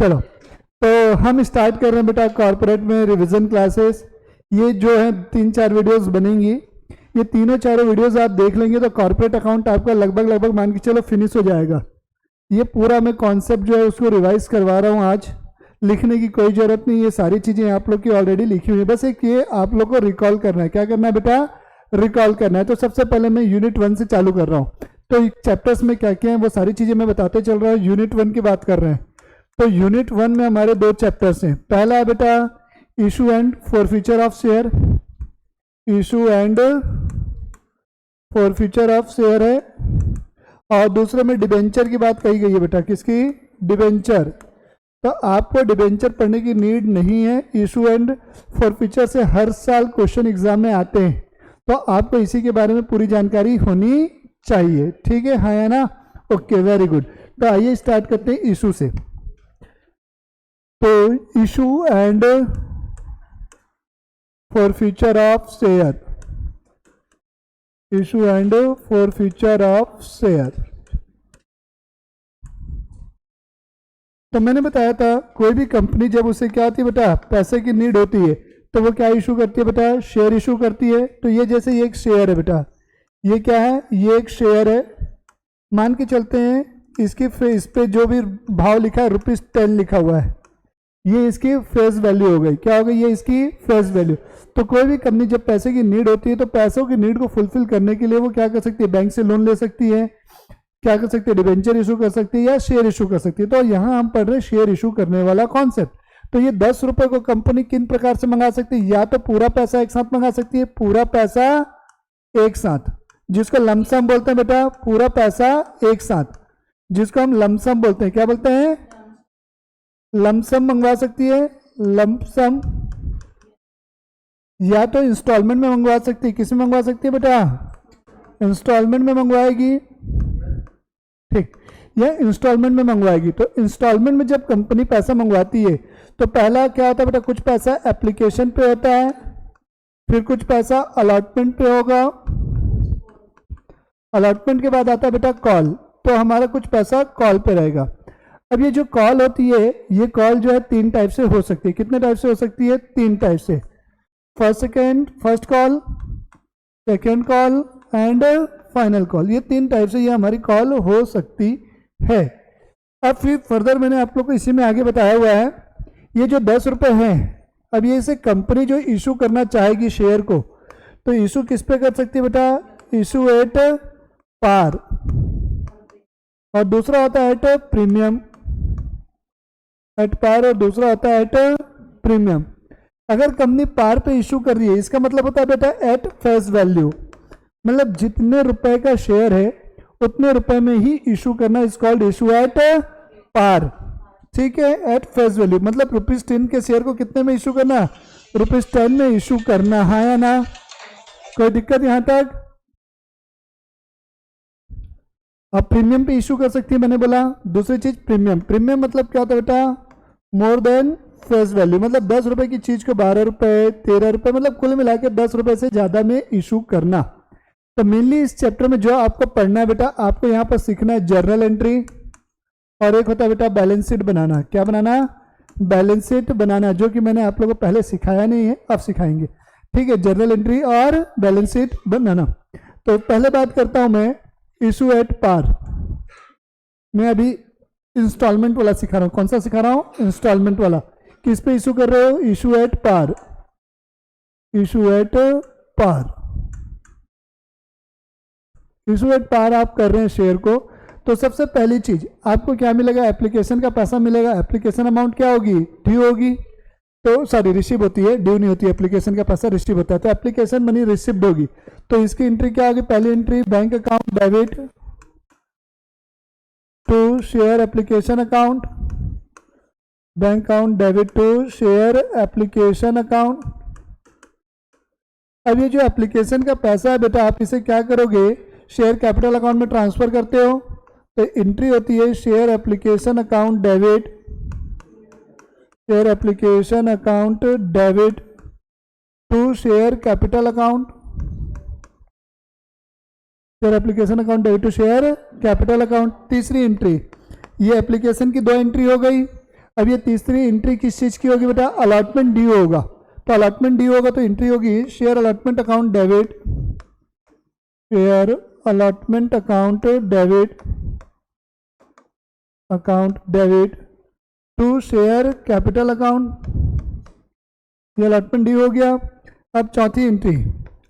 चलो, तो हम स्टार्ट कर रहे हैं बेटा कॉर्पोरेट में रिवीजन क्लासेस। ये जो है 3-4 वीडियोस बनेंगी, ये तीनों चारों वीडियोस आप देख लेंगे तो कॉर्पोरेट अकाउंट आपका लगभग मान के चलो फिनिश हो जाएगा। ये पूरा मैं कॉन्सेप्ट जो है उसको रिवाइज करवा रहा हूँ आज। लिखने की कोई ज़रूरत नहीं, ये सारी चीज़ें आप लोग की ऑलरेडी लिखी हुई है, बस एक ये आप लोग को रिकॉल करना है। क्या करना है बेटा? रिकॉल करना है। तो सबसे पहले मैं यूनिट 1 से चालू कर रहा हूँ। तो चैप्टर्स में क्या क्या है वो सारी चीज़ें मैं बताते चल रहा हूँ। यूनिट 1 की बात कर रहे हैं। तो यूनिट 1 में हमारे 2 चैप्टर्स हैं। पहला है बेटा issue and forfeiture of share, issue and forfeiture of share है, और दूसरे में डिबेंचर की बात कही गई है बेटा। किसकी? डिबेंचर। तो आपको डिबेंचर पढ़ने की नीड नहीं है। इशू एंड फॉरफीचर से हर साल क्वेश्चन एग्जाम में आते हैं, तो आपको इसी के बारे में पूरी जानकारी होनी चाहिए। ठीक है, हाँ है ना? Okay, very good. तो आइए स्टार्ट करते हैं इशू से। तो issue and forfeiture of share, issue and forfeiture of share. तो मैंने बताया था कोई भी कंपनी जब उसे क्या होती है बेटा, पैसे की नीड होती है, तो वो क्या इशू करती है बेटा? शेयर इशू करती है। तो ये जैसे ये एक शेयर है बेटा, ये क्या है? ये एक शेयर है। मान के चलते हैं इसकी इस पे जो भी भाव लिखा है ₹10 लिखा हुआ है, ये इसकी फेस वैल्यू हो गई। क्या हो गई? ये इसकी फेस वैल्यू। तो कोई भी कंपनी जब पैसे की नीड होती है तो पैसों की नीड को फुलफिल करने के लिए वो क्या कर सकती है? बैंक से लोन ले सकती है, क्या कर सकती है? डिबेंचर इशू कर सकती है या शेयर इशू कर सकती है। तो यहाँ हम पढ़ रहे हैं शेयर इशू करने वाला कॉन्सेप्ट। तो ये 10 रुपए को कंपनी किन प्रकार से मंगा सकती है? या तो पूरा पैसा एक साथ मंगा सकती है, पूरा पैसा एक साथ, जिसको लमसम बोलते हैं बेटा, पूरा पैसा एक साथ, जिसको हम लमसम बोलते हैं। क्या बोलते हैं? लमसम मंगवा सकती है, लमसम। या तो इंस्टॉलमेंट में मंगवा सकती है। किस में मंगवा सकती है बेटा? इंस्टॉलमेंट में मंगवाएगी। ठीक, यह इंस्टॉलमेंट में मंगवाएगी। तो इंस्टॉलमेंट में जब कंपनी पैसा मंगवाती है तो पहला क्या होता है बेटा? कुछ पैसा एप्लीकेशन पे होता है, फिर कुछ पैसा अलॉटमेंट पे होगा, अलॉटमेंट के बाद आता है बेटा कॉल। तो हमारा कुछ पैसा कॉल पे रहेगा। अब ये जो कॉल होती है, ये कॉल जो है 3 टाइप से हो सकती है। कितने टाइप से हो सकती है? 3 टाइप से। First call, second call and final call. ये 3 टाइप से ये हमारी कॉल हो सकती है। अब फिर फर्दर मैंने आप लोग को इसी में आगे बताया हुआ है, ये जो 10 रुपए हैं, अब ये इसे कंपनी जो इशू करना चाहेगी शेयर को, तो इशू किस पे कर सकती है बेटा? इशू एट पार, और दूसरा होता है एट प्रीमियम, एट पार, और दूसरा होता है एट प्रीमियम। अगर कंपनी पार पे इशू कर रही है, इसका मतलब होता है बेटा एट फेस वैल्यू, मतलब जितने रुपए का शेयर है उतने रुपए में ही इशू करना, is called issue at par. ठीक है, एट फेस वैल्यू मतलब ₹10 के शेयर को कितने में इशू करना? ₹10 में इशू करना, हाँ या ना? कोई दिक्कत यहां तक? अब प्रीमियम पे इशू कर सकती है, मैंने बोला। दूसरी चीज प्रीमियम, प्रीमियम मतलब क्या होता है बेटा? मोर देन फेस वैल्यू, मतलब 10 रुपए की चीज को 12 रुपए, 13 रुपए, मतलब कुल मिला के 10 रुपए से ज्यादा में इशू करना। तो मेनली इस चैप्टर में जो आपको पढ़ना है बेटा, आपको यहाँ पर सीखना है जर्नल एंट्री, और एक होता है बेटा बैलेंस शीट बनाना। क्या बनाना? बैलेंस शीट बनाना, जो कि मैंने आप लोगों को पहले सिखाया नहीं है, अब सिखाएंगे। ठीक है, जर्नल एंट्री और बैलेंस शीट बनाना। तो पहले बात करता हूं मैं इशू एट पार। मैं अभी इंस्टॉलमेंट वाला सिखा रहा हूं। कौन सा सिखा रहा हूं? इंस्टॉलमेंट वाला। किस पे इशू कर रहे हो? Issue at par, issue at par, issue at par आप कर रहे हैं शेयर को। तो सबसे पहली चीज आपको क्या मिलेगा? एप्लीकेशन का पैसा मिलेगा। एप्लीकेशन अमाउंट क्या होगी? ड्यू होगी। तो सॉरी, रिसीव होती है, ड्यू नहीं होती। एप्लीकेशन का पैसा रिसीव होता है, तो एप्लीकेशन मनी रिसीव्ड होगी। तो इसकी एंट्री क्या होगी? पहली entry bank account debit to share application account, bank account debit to share application account. अब ये जो एप्लीकेशन का पैसा है बेटा, आप इसे क्या करोगे? शेयर कैपिटल अकाउंट में ट्रांसफर करते हो। तो एंट्री होती है share application account debit, share application account debit to share capital account, share application account debit to share capital account. तीसरी एंट्री, ये एप्लीकेशन की 2 एंट्री हो गई। अब ये तीसरी एंट्री किस चीज़ की होगी बेटा, अलॉटमेंट ड्यू होगा। तो अलॉटमेंट ड्यू होगा तो एंट्री होगी share allotment account debit, share allotment account debit to share capital account. ये अलॉटमेंट ड्यू हो गया। अब चौथी एंट्री,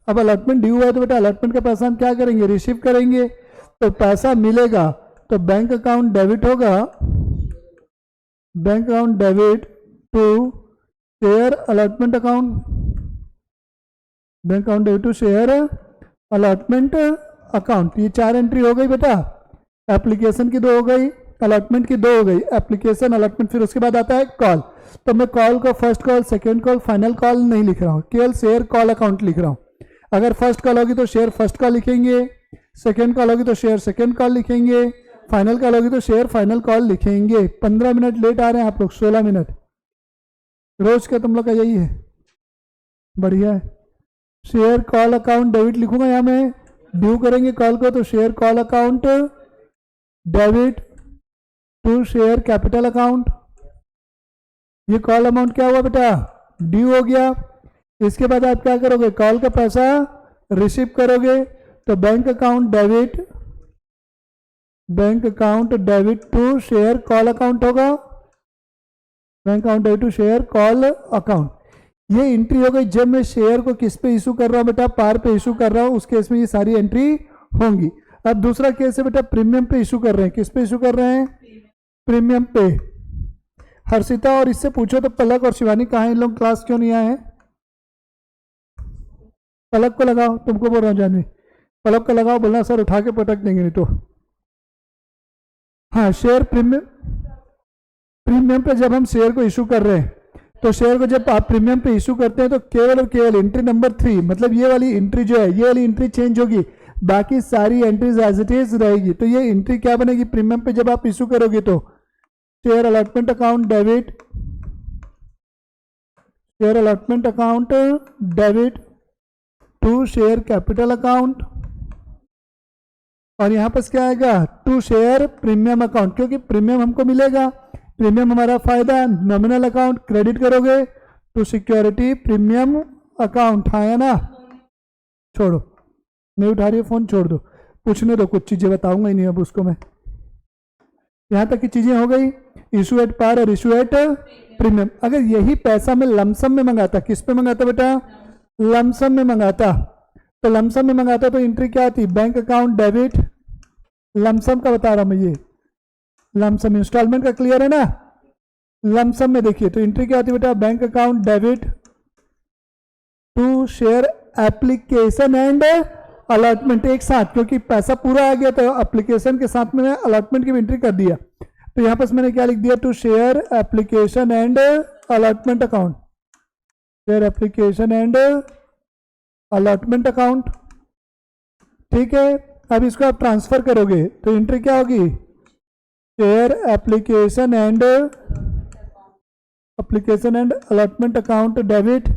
अब अलॉटमेंट ड्यू है तो बेटा अलॉटमेंट का पैसा हम क्या करेंगे, रिसीव करेंगे। तो पैसा मिलेगा तो बैंक अकाउंट डेबिट होगा, bank account debit to share allotment account, bank account debit to share allotment account. ये 4 एंट्री हो गई बेटा। एप्लीकेशन की 2 हो गई, अलॉटमेंट की 2 हो गई, एप्लीकेशन अलॉटमेंट, फिर उसके बाद आता है कॉल। तो मैं कॉल को first call, second call, final call नहीं लिख रहा हूँ, केवल शेयर कॉल अकाउंट लिख रहा हूँ। अगर फर्स्ट कॉल होगी तो शेयर फर्स्ट कॉल लिखेंगे, सेकंड कॉल होगी तो शेयर सेकंड कॉल लिखेंगे, फाइनल कॉल होगी तो शेयर फाइनल कॉल लिखेंगे। 15 मिनट लेट आ रहे हैं आप लोग, 16 मिनट रोज का तुम लोग का यही है, बढ़िया है। शेयर कॉल अकाउंट डेबिट लिखूंगा यहाँ मैं, ड्यू करेंगे कॉल को तो share call account debit to share capital account. ये कॉल अमाउंट क्या हुआ बेटा, ड्यू हो गया। इसके बाद आप क्या करोगे, कॉल का पैसा रिसीव करोगे तो bank account debit to share call account होगा, bank account debit to share call account. ये एंट्री हो गई जब मैं शेयर को किस पे इशू कर रहा हूं बेटा, पार पे इशू कर रहा हूं, उस केस में ये सारी एंट्री होंगी। अब दूसरा केस है बेटा, प्रीमियम पे इशू कर रहे हैं। किस पे इशू कर रहे हैं, प्रीमियम पे। हर्षिता और इससे पूछो तो पलक और शिवानी कहाँ हैं, इन लोग क्लास क्यों नहीं आए हैं। पलक को लगाओ, तुमको बोल रहा हूँ जानवी, पलक को लगाओ, बोलना सर उठा के पटक देंगे नहीं तो। हाँ, शेयर प्रीमियम पे जब हम शेयर को इशू कर रहे हैं तो शेयर को जब आप प्रीमियम पे इशू करते हैं तो केवल और केवल एंट्री नंबर 3, मतलब ये वाली एंट्री जो है, ये वाली एंट्री चेंज होगी, बाकी सारी एंट्रीज एज इट इज रहेगी। तो ये एंट्री क्या बनेगी, प्रीमियम पे जब आप इशू करोगे तो share allotment account debit, share allotment account debit to share capital account, और यहां पर क्या आएगा, टू शेयर प्रीमियम अकाउंट, क्योंकि प्रीमियम हमको मिलेगा, प्रीमियम हमारा फायदा। नॉमिनल अकाउंट क्रेडिट करोगे टू सिक्योरिटी प्रीमियम अकाउंट। हाँ है ना, छोड़ो, नहीं उठा रही है फोन, छोड़ दो, पूछने दो, कुछ चीजें बताऊंगा ही नहीं अब उसको मैं। यहां तक की चीजें हो गई, इशू एट पार और इशू एट प्रीमियम। अगर यही पैसा मैं लमसम में मंगाता, किस पे मंगाता बेटा, लमसम में मंगाता, तो लमसम में मंगाता तो एंट्री क्या आती, बैंक अकाउंट डेबिट, लमसम का बता रहा हूं मैं, ये लमसम इंस्टॉलमेंट का क्लियर है ना। लमसम में देखिए तो एंट्री क्या आती है बेटा, bank account debit to share application and allotment एक साथ, क्योंकि पैसा पूरा आ गया तो एप्लीकेशन के साथ में अलॉटमेंट की एंट्री कर दिया। तो यहां पर मैंने क्या लिख दिया, to share application and allotment account, share application and allotment account. ठीक है, अब इसको आप ट्रांसफर करोगे तो एंट्री क्या होगी, share application and allotment account debit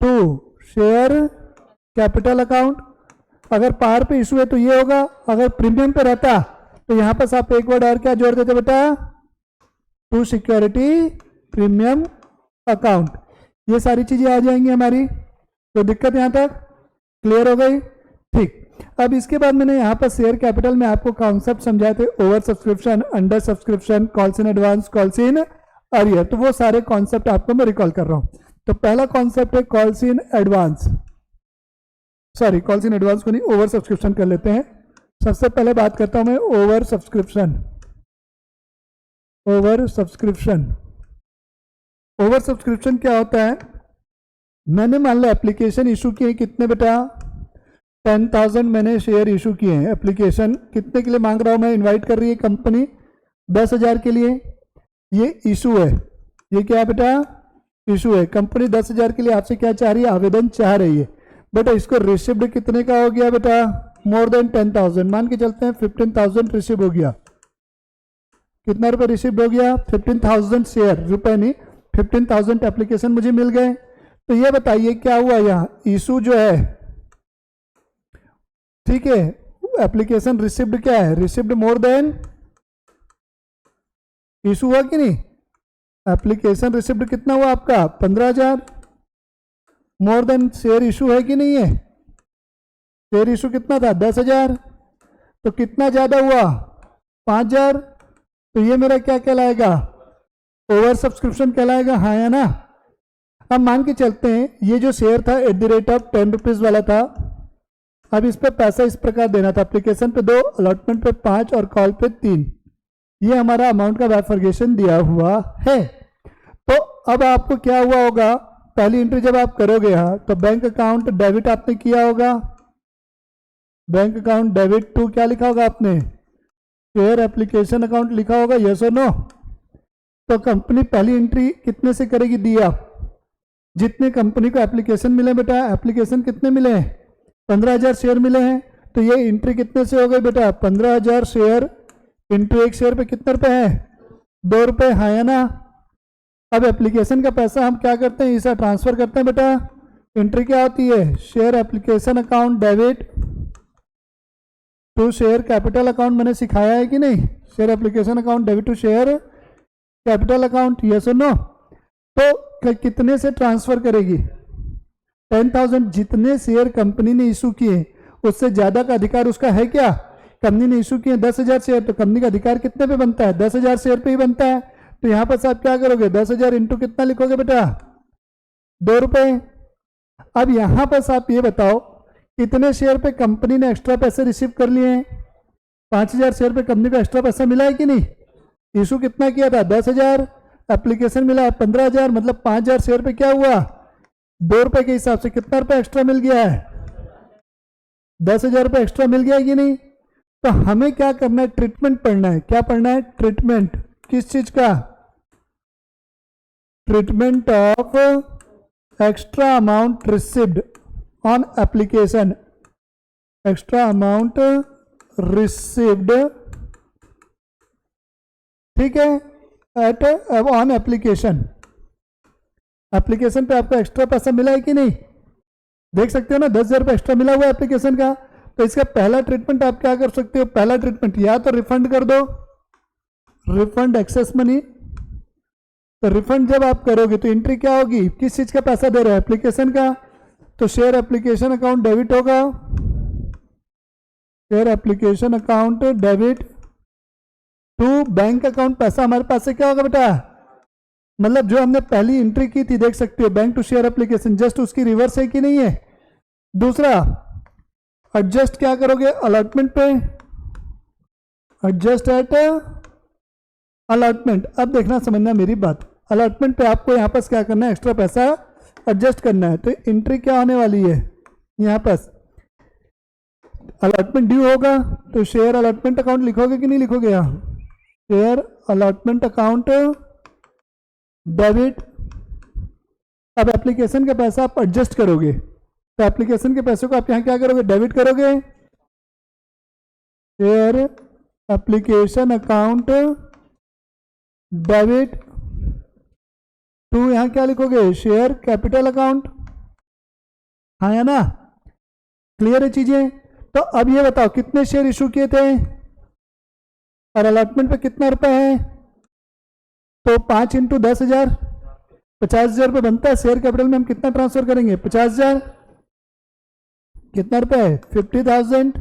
to share capital account. अगर पार पे इशू है तो ये होगा, अगर प्रीमियम पे रहता तो यहां पर आप एक वर्ड और क्या जोड़ देते बेटा, टू सिक्योरिटी प्रीमियम अकाउंट। ये सारी चीजें आ जाएंगी हमारी, तो दिक्कत यहां तक क्लियर हो गई। ठीक, अब इसके बाद मैंने यहाँ पर शेयर कैपिटल में आपको कॉन्सेप्ट समझाए थे, over subscription, under subscription, calls in advance, calls in earlier, तो वो सारे कॉन्सेप्ट आपको मैं रिकॉल कर रहा हूँ। तो पहला कॉन्सेप्ट है calls in advance, sorry calls in advance को नहीं, ओवर सब्सक्रिप्शन कर लेते हैं। सबसे पहले बात करता हूं मैं ओवर सब्सक्रिप्शन। ओवर सब्सक्रिप्शन क्या होता है, मैंने मान लो एप्लीकेशन इशू किए कितने बेटा, 10,000 मैंने शेयर इशू किए हैं। एप्लीकेशन कितने के लिए मांग रहा हूं मैं, इनवाइट कर रही है कंपनी 10,000 के लिए, ये इशू है, ये क्या है बेटा, इशू है। कंपनी 10,000 के लिए आपसे क्या चाह रही है, आवेदन चाह रही है। बेटा इसको रिसिप्ड कितने का हो गया बेटा, मोर देन 10,000, मान के चलते हैं 15,000 रिसिव हो गया। कितना रुपए रिसिप्ड हो गया, 15,000 शेयर, रुपए नहीं, 15,000 एप्लीकेशन मुझे मिल गए। तो ये बताइए क्या हुआ, यहाँ इशू जो है, ठीक है, एप्लीकेशन रिसिप्ड क्या है, रिसिप्ड मोर देन इशू हुआ कि नहीं, एप्लीकेशन रिसिप्ट कितना हुआ आपका 15,000। मोर देन शेयर इशू है कि नहीं है? शेयर इशू कितना था 10,000, तो कितना ज्यादा हुआ 5,000, तो ये मेरा क्या कहलाएगा? ओवर सब्सक्रिप्शन कहलाएगा, हाँ या ना? अब मान के चलते हैं ये जो शेयर था @10 रुपीज वाला था, अब इस पे पैसा इस प्रकार देना था, एप्लीकेशन पे 2, अलॉटमेंट पे 5 और कॉल पे 3। ये हमारा अमाउंट का बाइफर्केशन दिया हुआ है। तो अब आपको क्या हुआ होगा, पहली एंट्री जब आप करोगे यहाँ तो बैंक अकाउंट डेबिट आपने किया होगा, बैंक अकाउंट डेबिट टू क्या लिखा होगा आपने? शेयर एप्लीकेशन अकाउंट लिखा होगा, यस और नो? तो कंपनी पहली एंट्री कितने से करेगी? दिया जितने कंपनी को एप्लीकेशन मिले बेटा, एप्लीकेशन कितने मिले हैं 15,000 शेयर मिले हैं, तो ये एंट्री कितने से हो गई बेटा 15,000 शेयर इंटू एक शेयर पे कितने रुपए हैं 2 रुपए, हाँ या ना? अब एप्लीकेशन का पैसा हम क्या करते हैं, इसे ट्रांसफर करते हैं बेटा। एंट्री क्या होती है? Share application account debit to share capital account, मैंने सिखाया है कि नहीं? Share application account debit to share capital account, yes और नो? तो कितने से ट्रांसफर करेगी? 10,000। जितने शेयर कंपनी ने इशू किए उससे ज्यादा का अधिकार उसका है क्या? कंपनी ने इशू किए 10,000 शेयर, तो कंपनी का अधिकार कितने पे बनता है? 10,000 शेयर पे ही बनता है। तो यहां पर आप क्या करोगे, 10,000 इंटू कितना लिखोगे बेटा 2 रुपए। अब यहां पर आप ये बताओ कितने शेयर पे कंपनी ने एक्स्ट्रा पैसे रिसीव कर लिए हैं? 5,000 शेयर पे कंपनी को एक्स्ट्रा पैसा मिला है कि नहीं? इशू कितना किया था 10,000, एप्लीकेशन मिला है 15,000, मतलब 5,000 शेयर पे क्या हुआ 2 रुपए के हिसाब से कितना रुपए एक्स्ट्रा मिल गया है? 10,000 रुपए एक्स्ट्रा मिल गया है कि नहीं? तो हमें क्या करना है, ट्रीटमेंट पढ़ना है। क्या पढ़ना है? ट्रीटमेंट। किस चीज का? Treatment of extra amount received on application, extra amount received, ठीक है, एट ऑन एप्लीकेशन। एप्लीकेशन पे आपको एक्स्ट्रा पैसा मिला है कि नहीं? देख सकते हो ना 10,000 रुपये एक्स्ट्रा मिला हुआ है एप्लीकेशन का। तो इसका पहला ट्रीटमेंट आप क्या कर सकते हो? पहला ट्रीटमेंट या तो रिफंड कर दो, रिफंड एक्सेस मनी। तो रिफंड जब आप करोगे तो एंट्री क्या होगी, किस चीज का पैसा दे रहे हो? एप्लीकेशन का। तो शेयर एप्लीकेशन अकाउंट डेबिट होगा, share application account debit to bank account. पैसा हमारे पास से क्या होगा बेटा, मतलब जो हमने पहली एंट्री की थी, देख सकते हो bank to share application, just उसकी रिवर्स है कि नहीं है? दूसरा एडजस्ट क्या करोगे, अलॉटमेंट पे, एडजस्ट एट अलॉटमेंट। अब देखना समझना मेरी बात, अलॉटमेंट पे आपको यहाँ पर क्या करना है, एक्स्ट्रा पैसा एडजस्ट करना है। तो एंट्री क्या होने वाली है, यहाँ पर अलॉटमेंट ड्यू होगा, तो शेयर अलॉटमेंट अकाउंट लिखोगे कि नहीं लिखोगे? यहाँ शेयर अलॉटमेंट अकाउंट डेबिट। अब एप्लीकेशन का पैसा आप एडजस्ट करोगे, तो एप्लीकेशन के पैसे को आप यहाँ क्या करोगे, डेबिट करोगे। Share application account debit to यहाँ क्या लिखोगे, शेयर कैपिटल अकाउंट, हाँ या ना? क्लियर है चीजें? तो अब ये बताओ कितने शेयर इशू किए थे और अलॉटमेंट पे कितना रुपए है? तो 5 इंटू 10,000, 50,000 रुपये बनता है। शेयर कैपिटल में हम कितना ट्रांसफर करेंगे, 50,000। कितना रुपए है, 50,000।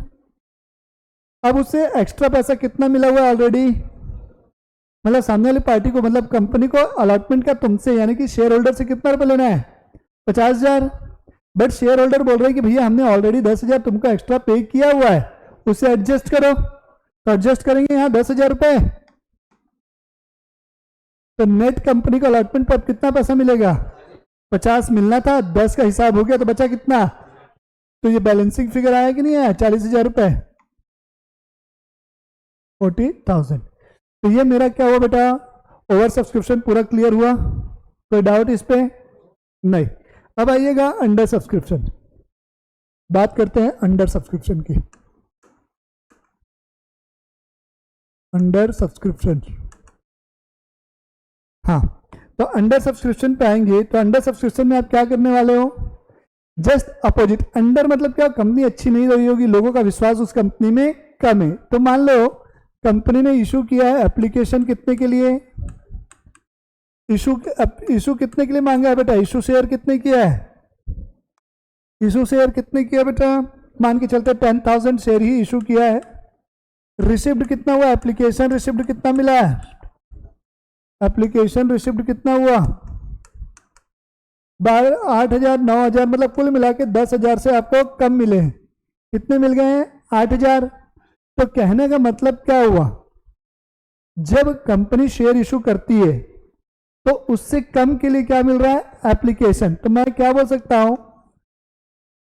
अब उससे एक्स्ट्रा पैसा कितना मिला हुआ है ऑलरेडी, मतलब सामने वाली पार्टी को, मतलब कंपनी को अलॉटमेंट का तुमसे यानी कि शेयर होल्डर से कितना रुपए लेना है, 50,000। बट शेयर होल्डर बोल रहे हैं कि भैया हमने ऑलरेडी 10,000 तुमको एक्स्ट्रा पे किया हुआ है, उसे एडजस्ट करो। तो एडजस्ट करेंगे यहाँ 10,000 रुपए, तो नेट कंपनी को अलॉटमेंट पर कितना पैसा मिलेगा, 50 मिलना था, 10 का हिसाब हो गया, तो बचा कितना? तो ये बैलेंसिंग फिगर आया कि नहीं आया, 40,000 रुपए, 40,000। तो ये मेरा क्या हुआ बेटा, ओवर सब्सक्रिप्शन पूरा क्लियर हुआ, कोई डाउट इस पे नहीं? अब आइएगा अंडर सब्सक्रिप्शन, बात करते हैं अंडर सब्सक्रिप्शन की। अंडर सब्सक्रिप्शन, हाँ, तो अंडर सब्सक्रिप्शन पे आएंगे, तो अंडर सब्सक्रिप्शन में आप क्या करने वाले हो, जस्ट अपोजिट। अंडर मतलब क्या, कंपनी अच्छी नहीं रही होगी, लोगों का विश्वास उस कंपनी में कम है। तो मान लो कंपनी ने इशू किया है एप्लीकेशन कितने के लिए, इशू कितने के लिए मांगा है बेटा? इशू शेयर कितने किया है? इशू शेयर कितने किया बेटा? मान के चलते 10,000 शेयर ही इशू किया है। रिसिप्ट कितना हुआ? एप्लीकेशन रिसिप्ट कितना मिला है? एप्लीकेशन रिसिप्ट कितना हुआ? 8,000 9,000 मतलब कुल मिला के 10,000 से आपको कम मिले हैं। कितने मिल गए हैं? 8,000। तो कहने का मतलब क्या हुआ? जब कंपनी शेयर इशू करती है तो उससे कम के लिए क्या मिल रहा है? एप्लीकेशन। तो मैं क्या बोल सकता हूं?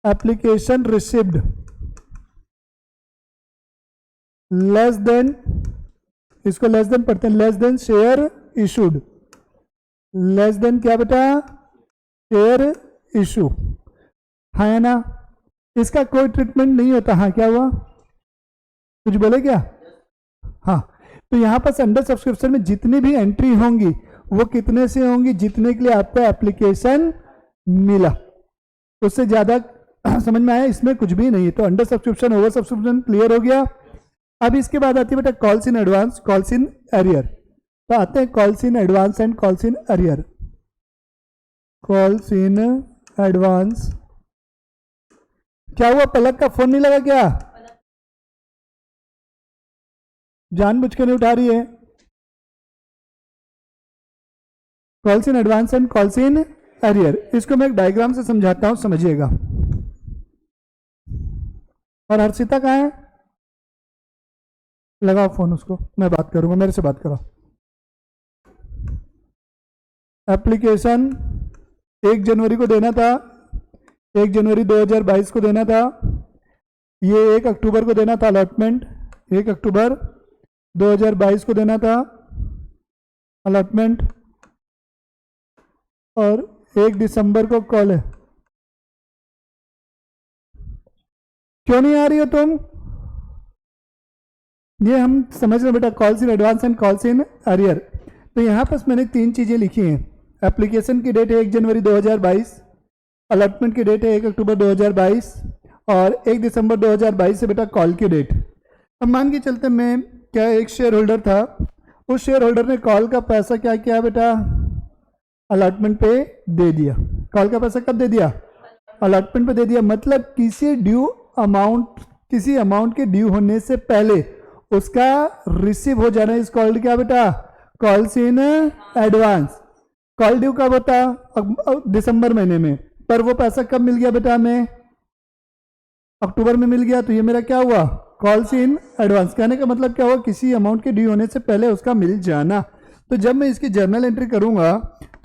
एप्लीकेशन रिसिप्ड लेस देन, इसको लेस देन पढ़ते हैं, less than share issued. Less than क्या बेटा? Share issue. हाँ है ना? इसका कोई ट्रीटमेंट नहीं होता। हाँ क्या हुआ? कुछ बोले क्या? हाँ, तो यहां पर अंडर सब्सक्रिप्शन में जितनी भी एंट्री होंगी वो कितने से होंगी? जितने के लिए आपको एप्लीकेशन मिला, उससे ज्यादा समझ में आया? इसमें कुछ भी नहीं है। तो under subscription over subscription clear हो गया। अब इसके बाद आती है बेटा calls in advance, calls in arrear. तो आते हैं calls in advance and calls in arrear. Calls in advance. क्या हुआ? पलक का फोन नहीं लगा क्या? जानबूझ के नहीं उठा रही है। Calls in advance and calls in arrear, इसको मैं एक डायग्राम से समझाता हूं, समझिएगा। और हर्षिता कहाँ है? लगाओ फोन उसको, मैं बात करूंगा, मेरे से बात करो। एप्लीकेशन 1 जनवरी को देना था, 1 जनवरी 2022 को देना था। ये 1 अक्टूबर को देना था अलॉटमेंट, 1 अक्टूबर 2022 को देना था अलॉटमेंट, और 1 दिसंबर को कॉल है। क्यों नहीं आ रही हो तुम? ये हम समझ रहे बेटा, calls in advance and calls in arrear. तो यहाँ पर मैंने 3 चीज़ें लिखी हैं। एप्लीकेशन की डेट है 1 जनवरी 2022, अलॉटमेंट की डेट है 1 अक्टूबर 2022, और 1 दिसंबर 2022 से बेटा कॉल की डेट। अब मान के चलते मैं क्या, एक शेयर होल्डर था, उस शेयर होल्डर ने कॉल का पैसा क्या किया बेटा? अलॉटमेंट पे दे दिया। कॉल का पैसा कब दे दिया? अलॉटमेंट पे दे दिया। मतलब किसी अमाउंट के ड्यू होने से पहले उसका रिसीव हो जाना इज कॉल्ड क्या बेटा? Calls in advance. Call due कब होता? दिसंबर महीने में, पर वो पैसा कब मिल गया बेटा हमें? अक्टूबर में मिल गया। तो ये मेरा क्या हुआ? Calls in advance. कहने का मतलब क्या हुआ? किसी अमाउंट के ड्यू होने से पहले उसका मिल जाना। तो जब मैं इसकी जर्नल एंट्री करूंगा,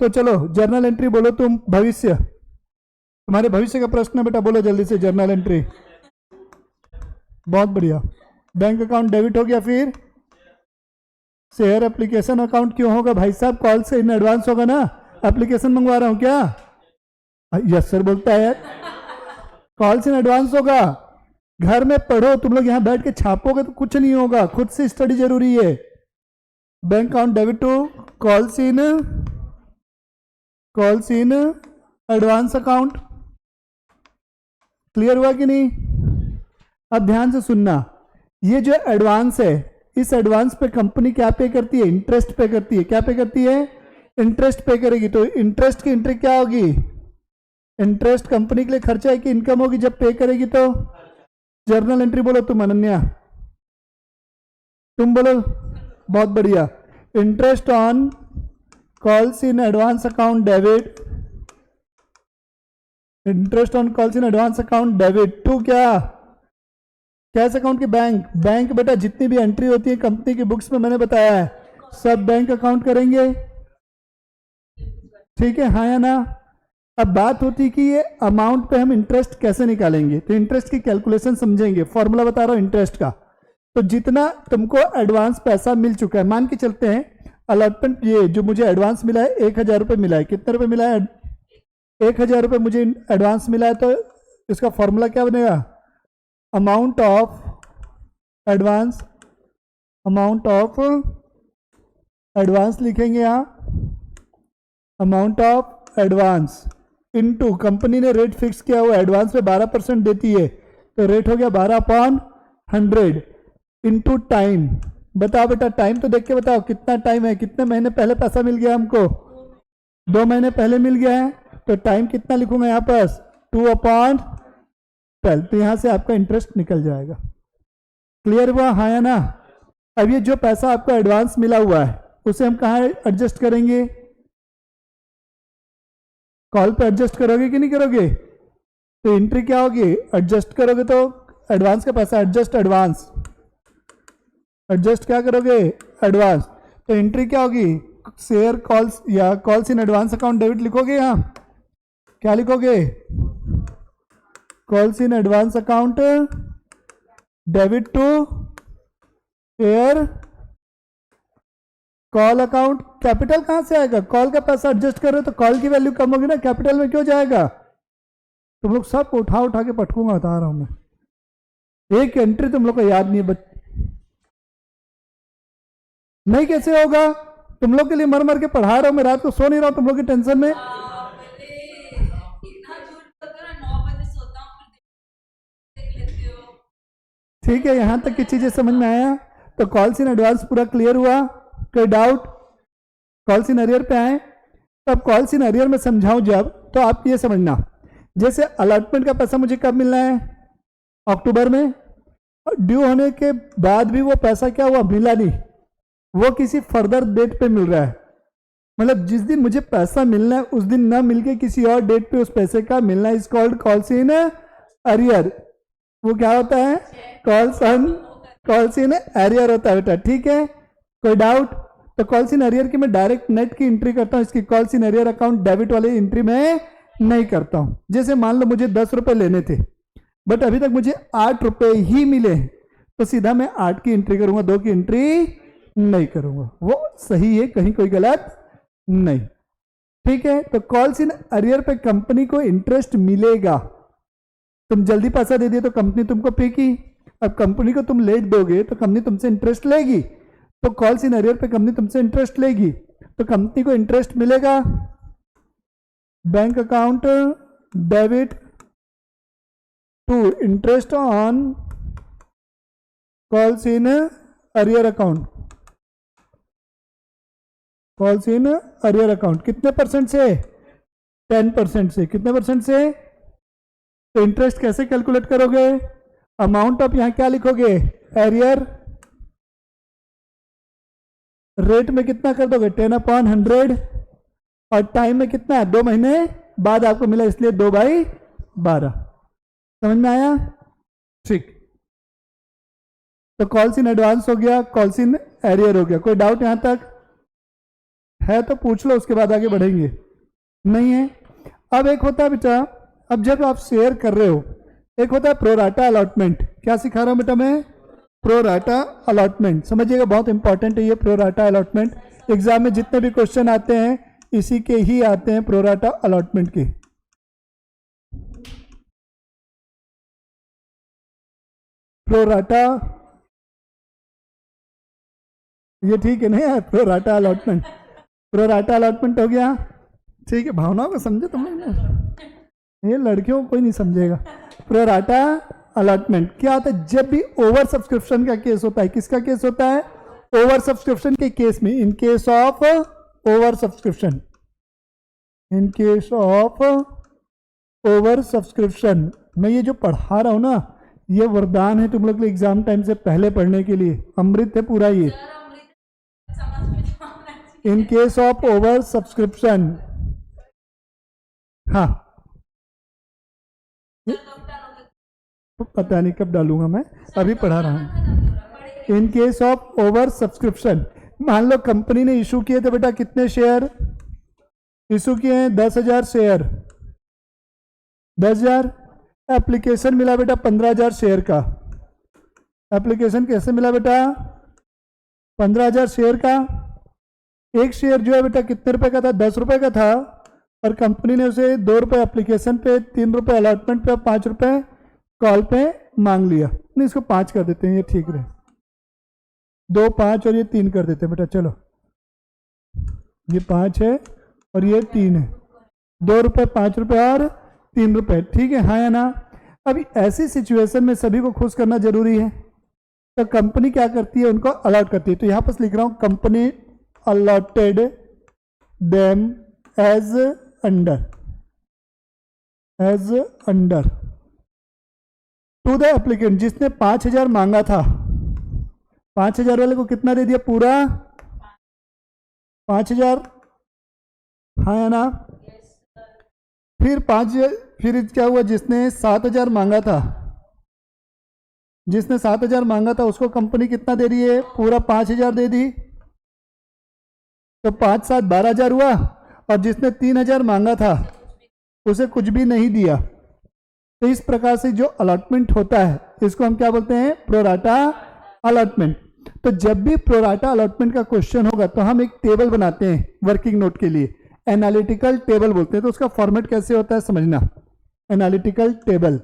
तो चलो जर्नल एंट्री बोलो तुम, भविष्य, तुम्हारे भविष्य का प्रश्न है बेटा, बोलो जल्दी से जर्नल एंट्री। बहुत बढ़िया। बैंक अकाउंट डेबिट हो गया, फिर शेयर एप्लीकेशन अकाउंट क्यों होगा भाई साहब? कॉल से इन एडवांस होगा ना, एप्लीकेशन मंगवा रहा हूं क्या? यस सर बोलता है यार, कॉल से इन एडवांस होगा। घर में पढ़ो, तुम लोग यहां बैठ के छापोगे तो कुछ नहीं होगा, खुद से स्टडी जरूरी है। Bank account debit to calls in advance account. Clear हुआ कि नहीं? अब ध्यान से सुनना, ये जो एडवांस है, इस एडवांस पे कंपनी क्या पे करती है? इंटरेस्ट पे करती है। क्या पे करती है? इंटरेस्ट पे करेगी। तो इंटरेस्ट की एंट्री क्या होगी? इंटरेस्ट कंपनी के लिए खर्चा है कि इनकम होगी जब पे करेगी? तो जर्नल एंट्री बोलो तुम, अनन्या तुम बोलो। बहुत बढ़िया। Interest on calls in advance account debit, interest on calls in advance account debit to क्या? कैश अकाउंट की बैंक। बैंक बेटा जितनी भी एंट्री होती है कंपनी की बुक्स में, मैंने बताया है, सब बैंक अकाउंट करेंगे। ठीक है, हाँ या ना? अब बात होती है कि ये अमाउंट पे हम इंटरेस्ट कैसे निकालेंगे। तो इंटरेस्ट की कैलकुलेशन समझेंगे, फॉर्मूला बता रहा हूं इंटरेस्ट का। तो जितना तुमको एडवांस पैसा मिल चुका है, मान के चलते हैं अलॉटमेंट, ये जो मुझे एडवांस मिला है 1,000 रुपये मिला है। कितने रुपए मिला है? 1,000 रुपये मुझे एडवांस मिला है। तो इसका फॉर्मूला क्या बनेगा? Amount of advance, amount of advance लिखेंगे यहाँ, amount of advance into company ने रेट फिक्स किया हुआ, एडवांस पे 12% देती है, तो रेट हो गया 12/100 इनटू टाइम। बताओ बेटा, टाइम तो देख के बताओ कितना टाइम है, कितने महीने पहले पैसा मिल गया हमको? 2 महीने पहले मिल गया है, तो टाइम कितना लिखूंगा यहाँ पर 2/12, तो यहाँ से आपका इंटरेस्ट निकल जाएगा। क्लियर हुआ, हाँ या ना? अब ये जो पैसा आपको एडवांस मिला हुआ है उसे हम कहाँ एडजस्ट करेंगे? कॉल पे एडजस्ट करोगे कि नहीं करोगे? तो एंट्री क्या होगी? एडजस्ट करोगे तो एडवांस का पैसा एडजस्ट एडवांस, एडजस्ट क्या करोगे? एडवांस। तो एंट्री क्या होगी? शेयर कॉल्स या calls in advance account debit लिखोगे, यहाँ क्या लिखोगे? Calls in advance account debit to share call account. Capital कहां से आएगा? कॉल का पैसा एडजस्ट कर रहे हो तो कॉल की वैल्यू कम होगी ना, कैपिटल में क्यों जाएगा? तुम लोग सब उठा उठा के पटकूंगा, बता रहा हूं मैं। एक एंट्री तुम लोग को याद नहीं है, नहीं कैसे होगा? तुम लोग के लिए मर मर के पढ़ा रहा हूं मैं, रात को सो नहीं रहा हूं तुम लोग की टेंशन में। ठीक है, यहां तक की चीजें समझ में आया? तो कॉल्स इन एडवांस पूरा क्लियर हुआ? कोई डाउट? कॉल्स इन अरियर पे आए, तो अब कॉल्स इन अरियर में समझाऊं जब, तो आप ये समझना, जैसे अलॉटमेंट का पैसा मुझे कब मिलना है? अक्टूबर में। ड्यू होने के बाद भी वो पैसा क्या हुआ? मिला नहीं, वो किसी फर्दर डेट पे मिल रहा है। मतलब जिस दिन मुझे पैसा मिलना है उस दिन ना मिलके किसी और डेट पे उस पैसे का मिलना is called calls in arrear. वो क्या होता है? कॉल्स इन अरियर होता है बेटा, ठीक है? कोई डाउट? तो कॉल्स इन अरियर की मैं डायरेक्ट नेट की एंट्री करता हूँ, इसकी calls in arrear account debit वाली एंट्री में नहीं करता हूँ। जैसे मान लो मुझे 10 रुपए लेने थे बट अभी तक मुझे 8 रुपए ही मिले, तो सीधा मैं 8 की एंट्री करूंगा, 2 की एंट्री नहीं करूंगा। वो सही है, कहीं कोई गलत नहीं, ठीक है? तो कॉल्स इन अरियर पे कंपनी को इंटरेस्ट मिलेगा। तुम जल्दी पैसा दे दिए तो कंपनी तुमको पे की, अब कंपनी को तुम लेट दोगे तो कंपनी तुमसे इंटरेस्ट लेगी, तो कॉल्स इन अरियर पे कंपनी तुमसे इंटरेस्ट लेगी, तो कंपनी को इंटरेस्ट मिलेगा। Bank account debit to interest on calls in arrear account, calls in arrear account कितने परसेंट से? 10% से। कितने परसेंट से? तो इंटरेस्ट कैसे कैलकुलेट करोगे? अमाउंट ऑफ यहां क्या लिखोगे? एरियर। रेट में कितना कर दोगे? 10/100। और टाइम में कितना है? 2 महीने बाद आपको मिला, इसलिए 2/12। समझ में आया? ठीक। तो कॉल्स इन एडवांस हो गया, कॉल्स इन एरियर हो गया। कोई डाउट यहां तक है तो पूछ लो, उसके बाद आगे बढ़ेंगे। नहीं है? अब एक होता है बेटा, अब जब आप शेयर कर रहे हो, एक होता है प्रोराटा अलॉटमेंट। क्या सिखा रहा हूं बेटा मैं? Pro rata allotment. समझिएगा, बहुत इंपॉर्टेंट है ये प्रोराटा अलॉटमेंट। एग्जाम में जितने भी क्वेश्चन आते हैं इसी के ही आते हैं, प्रोराटा अलॉटमेंट के। प्रोराटा, ये ठीक है नहीं? प्रोराटा अलॉटमेंट, प्रोराटा अलॉटमेंट हो गया, ठीक है? भावनाओं को समझे तुम लोग ना, ये लड़कियों को कोई नहीं समझेगा। प्रोराटा अलॉटमेंट क्या होता है? जब भी ओवर सब्सक्रिप्शन का केस होता है, किसका केस होता है? ओवर सब्सक्रिप्शन के केस में, in case of over subscription, in case of over subscription, मैं ये जो पढ़ा रहा हूं ना, ये वरदान है तुम लोग के एग्जाम टाइम से पहले पढ़ने के लिए, अमृत है पूरा ये। In case of over subscription, हाँ पता नहीं कब डालूंगा, मैं अभी पढ़ा रहा हूं। In case of over subscription, मान लो कंपनी ने इशू किए थे बेटा, कितने शेयर इशू किए हैं? 10,000 शेयर, 10,000। एप्लीकेशन मिला बेटा 15,000 शेयर का। एप्लीकेशन कैसे मिला बेटा? 15,000 शेयर का। एक शेयर जो है बेटा कितने रुपए का था? 10 रुपए का था, और कंपनी ने उसे 2 रुपए एप्लीकेशन पे, 3 रुपए अलॉटमेंट पे, 5 रुपए कॉल पे मांग लिया। नहीं, इसको 5 कर देते हैं, ये ठीक रहे। 2, 5 और ये 3 कर देते हैं बेटा। चलो, ये 5 है और ये 3 है, 2 रुपए, 5 रुपए और 3 रुपए, ठीक है? हाँ या ना? अभी ऐसी सिचुएशन में सभी को खुश करना जरूरी है, तो कंपनी क्या करती है? उनको अलॉट करती है। तो यहां पर लिख रहा हूं, company allotted them as under to the applicant, जिसने 5,000 मांगा था, 5,000 वाले को कितना दे दिया? पूरा 5,000, हाँ है ना? फिर क्या हुआ? जिसने 7,000 मांगा था, उसको कंपनी कितना दे रही है? पूरा 5,000 दे दी, तो 5 7 12,000 हुआ। और जिसने 3,000 मांगा था उसे कुछ भी नहीं दिया। तो इस प्रकार से जो अलॉटमेंट होता है इसको हम क्या बोलते हैं? Pro rata allotment. तो जब भी प्रोराटा अलॉटमेंट का क्वेश्चन होगा तो हम एक टेबल बनाते हैं वर्किंग नोट के लिए, एनालिटिकल टेबल बोलते हैं। तो उसका फॉर्मेट कैसे होता है समझना। एनालिटिकल टेबल,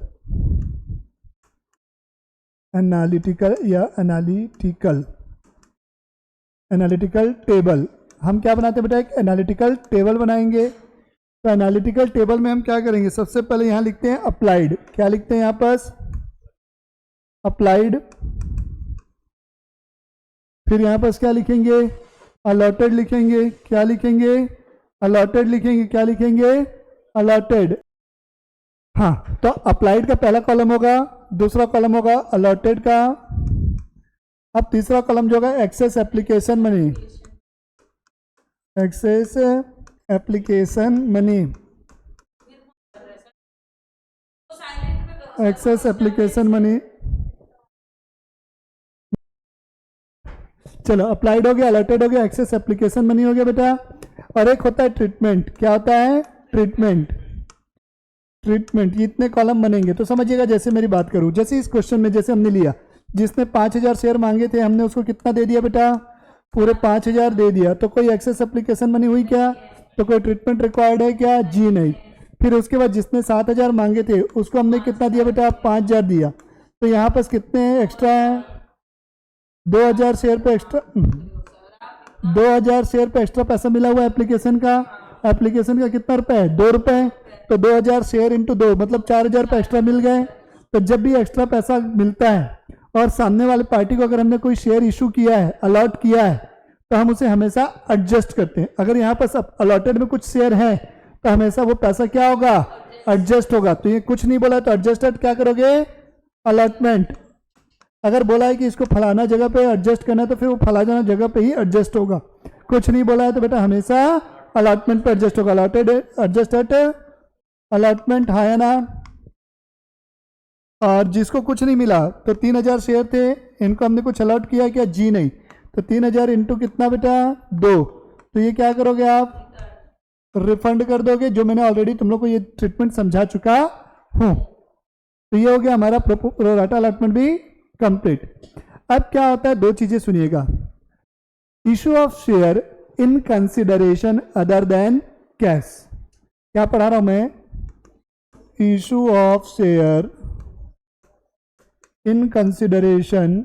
एनालिटिकल टेबल हम क्या बनाते हैं बेटा? एक एनालिटिकल टेबल बनाएंगे। तो एनालिटिकल टेबल में हम क्या करेंगे? सबसे पहले यहां लिखते हैं अप्लाइड। क्या लिखते हैं यहां पर? अप्लाइड। फिर यहां पर क्या लिखेंगे? अलॉटेड लिखेंगे। क्या लिखेंगे? अलॉटेड लिखेंगे। क्या लिखेंगे? अलॉटेड। हाँ, तो अप्लाइड का पहला कॉलम होगा, दूसरा कॉलम होगा अलॉटेड का, अब तीसरा कॉलम जो होगा excess application money, excess application money, excess application money. चलो, अप्लाइड हो गया, अलॉटेड हो गया, एक्सेस एप्लीकेशन मनी हो गया बेटा। और एक होता है ट्रीटमेंट। क्या होता है? ट्रीटमेंट। ये इतने कॉलम बनेंगे। तो समझिएगा, जैसे मेरी बात करूं, जैसे इस क्वेश्चन में जैसे हमने लिया, जिसने 5,000 शेयर मांगे थे, हमने उसको कितना दे दिया बेटा? पूरे 5,000 दे दिया। तो कोई एक्सेस एप्लीकेशन मनी हुई क्या? तो कोई ट्रीटमेंट रिक्वायर्ड है क्या? जी नहीं। फिर उसके बाद जिसने 7,000 मांगे थे उसको हमने कितना दिया बेटा? 5,000 दिया। तो यहाँ पर कितने एक्स्ट्रा है? 2,000 शेयर पे एक्स्ट्रा, 2,000 शेयर पे एक्स्ट्रा पैसा मिला हुआ एप्लीकेशन का। एप्लीकेशन का कितना रुपए है? 2 रुपए। तो 2,000 शेयर इंटू 2 मतलब 4,000 रुपये एक्स्ट्रा मिल गए। तो जब भी एक्स्ट्रा पैसा मिलता है और सामने वाले पार्टी को अगर हमने कोई शेयर इशू किया है, अलॉट किया है, तो हम उसे हमेशा एडजस्ट करते हैं। अगर यहाँ पर अलॉटेड में कुछ शेयर है तो हमेशा वो पैसा क्या होगा? एडजस्ट होगा। तो ये कुछ नहीं बोला तो एडजस्टेड क्या करोगे? अलॉटमेंट। अगर बोला है कि इसको फलाना जगह पे एडजस्ट करना है तो फिर वो फलाना जगह पे ही एडजस्ट होगा। कुछ नहीं बोला है तो बेटा हमेशा अलॉटमेंट पे एडजस्ट होगा। अलॉटेड, एडजस्टेड, अलॉटमेंट, हाँ है ना? और जिसको कुछ नहीं मिला, तो 3,000 शेयर थे, इनको हमने कुछ अलॉट किया क्या? जी नहीं। तो 3,000 इंटू कितना बेटा? 2। तो ये क्या करोगे आप? रिफंड कर दोगे, जो मैंने ऑलरेडी तुम लोग को ये ट्रीटमेंट समझा चुका हूं। तो ये हो गया हमारा प्रोराटा अलॉटमेंट भी कंप्लीट। अब क्या होता है? 2 चीजें सुनिएगा। Issue of share in consideration other than cash. क्या पढ़ा रहा हूं मैं? Issue of share in consideration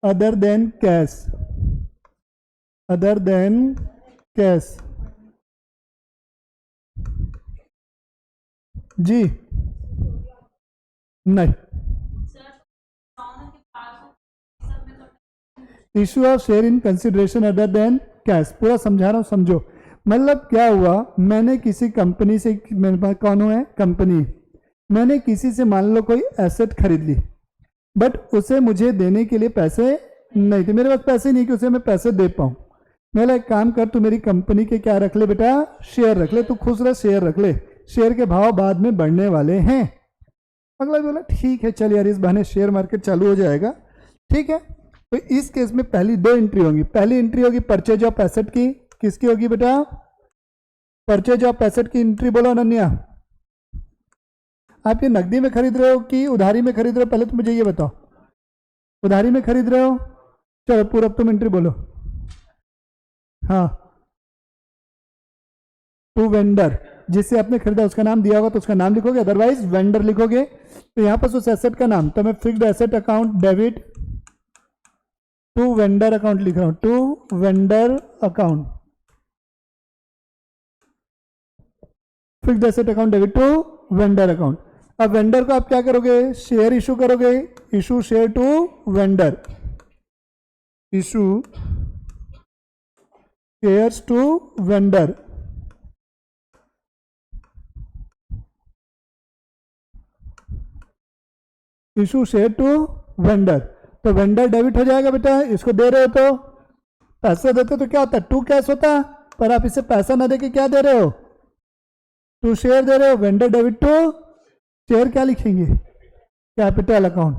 other than cash, जी नहीं। Issue of share in consideration other than cash, पूरा समझा रहा हूं, समझो। मतलब क्या हुआ? मैंने किसी कंपनी से, मेरे पास कौन है? कंपनी। मैंने किसी से मान लो कोई एसेट खरीद ली, बट उसे मुझे देने के लिए पैसे नहीं थे। मेरे पास पैसे नहीं कि उसे मैं पैसे दे पाऊँ। मैं एक काम कर, तू मेरी कंपनी के क्या रख ले बेटा? शेयर रख ले। तू खुश रह, शेयर रख ले, शेयर के भाव बाद में बढ़ने वाले हैं। अगला बोला ठीक है, चल यार, इस बहाने शेयर मार्केट चालू हो जाएगा। ठीक है, तो इस केस में पहली 2 एंट्री होंगी। पहली एंट्री होगी परचेज ऑफ एसेट की। किसकी होगी बेटा? परचेज ऑफ एसेट की एंट्री बोलो अनन्या। आप ये नकदी में खरीद रहे हो कि उधारी में खरीद रहे हो? पहले तो मुझे ये बताओ। उधारी में खरीद रहे हो? चलो पूरा तुम एंट्री बोलो। हाँ, टू वेंडर, जिससे आपने खरीदा उसका नाम दिया होगा तो उसका नाम लिखोगे, अदरवाइज वेंडर लिखोगे। तो यहां पर उस एसेट का नाम, तो मैं fixed asset account debit to vendor account लिख रहा हूं, to vendor account, fixed asset account debit to vendor account. अब वेंडर को आप क्या करोगे, शेयर इशू करोगे, issue share to vendor, issue shares to vendor, issue share to vendor. तो वेंडर डेबिट हो जाएगा बेटा, इसको दे रहे हो तो पैसे देते तो क्या होता है, टू कैश होता, पर आप इसे पैसा ना देके क्या दे रहे हो, टू शेयर दे रहे हो। वेंडर डेबिट टू शेयर क्या लिखेंगे, capital account,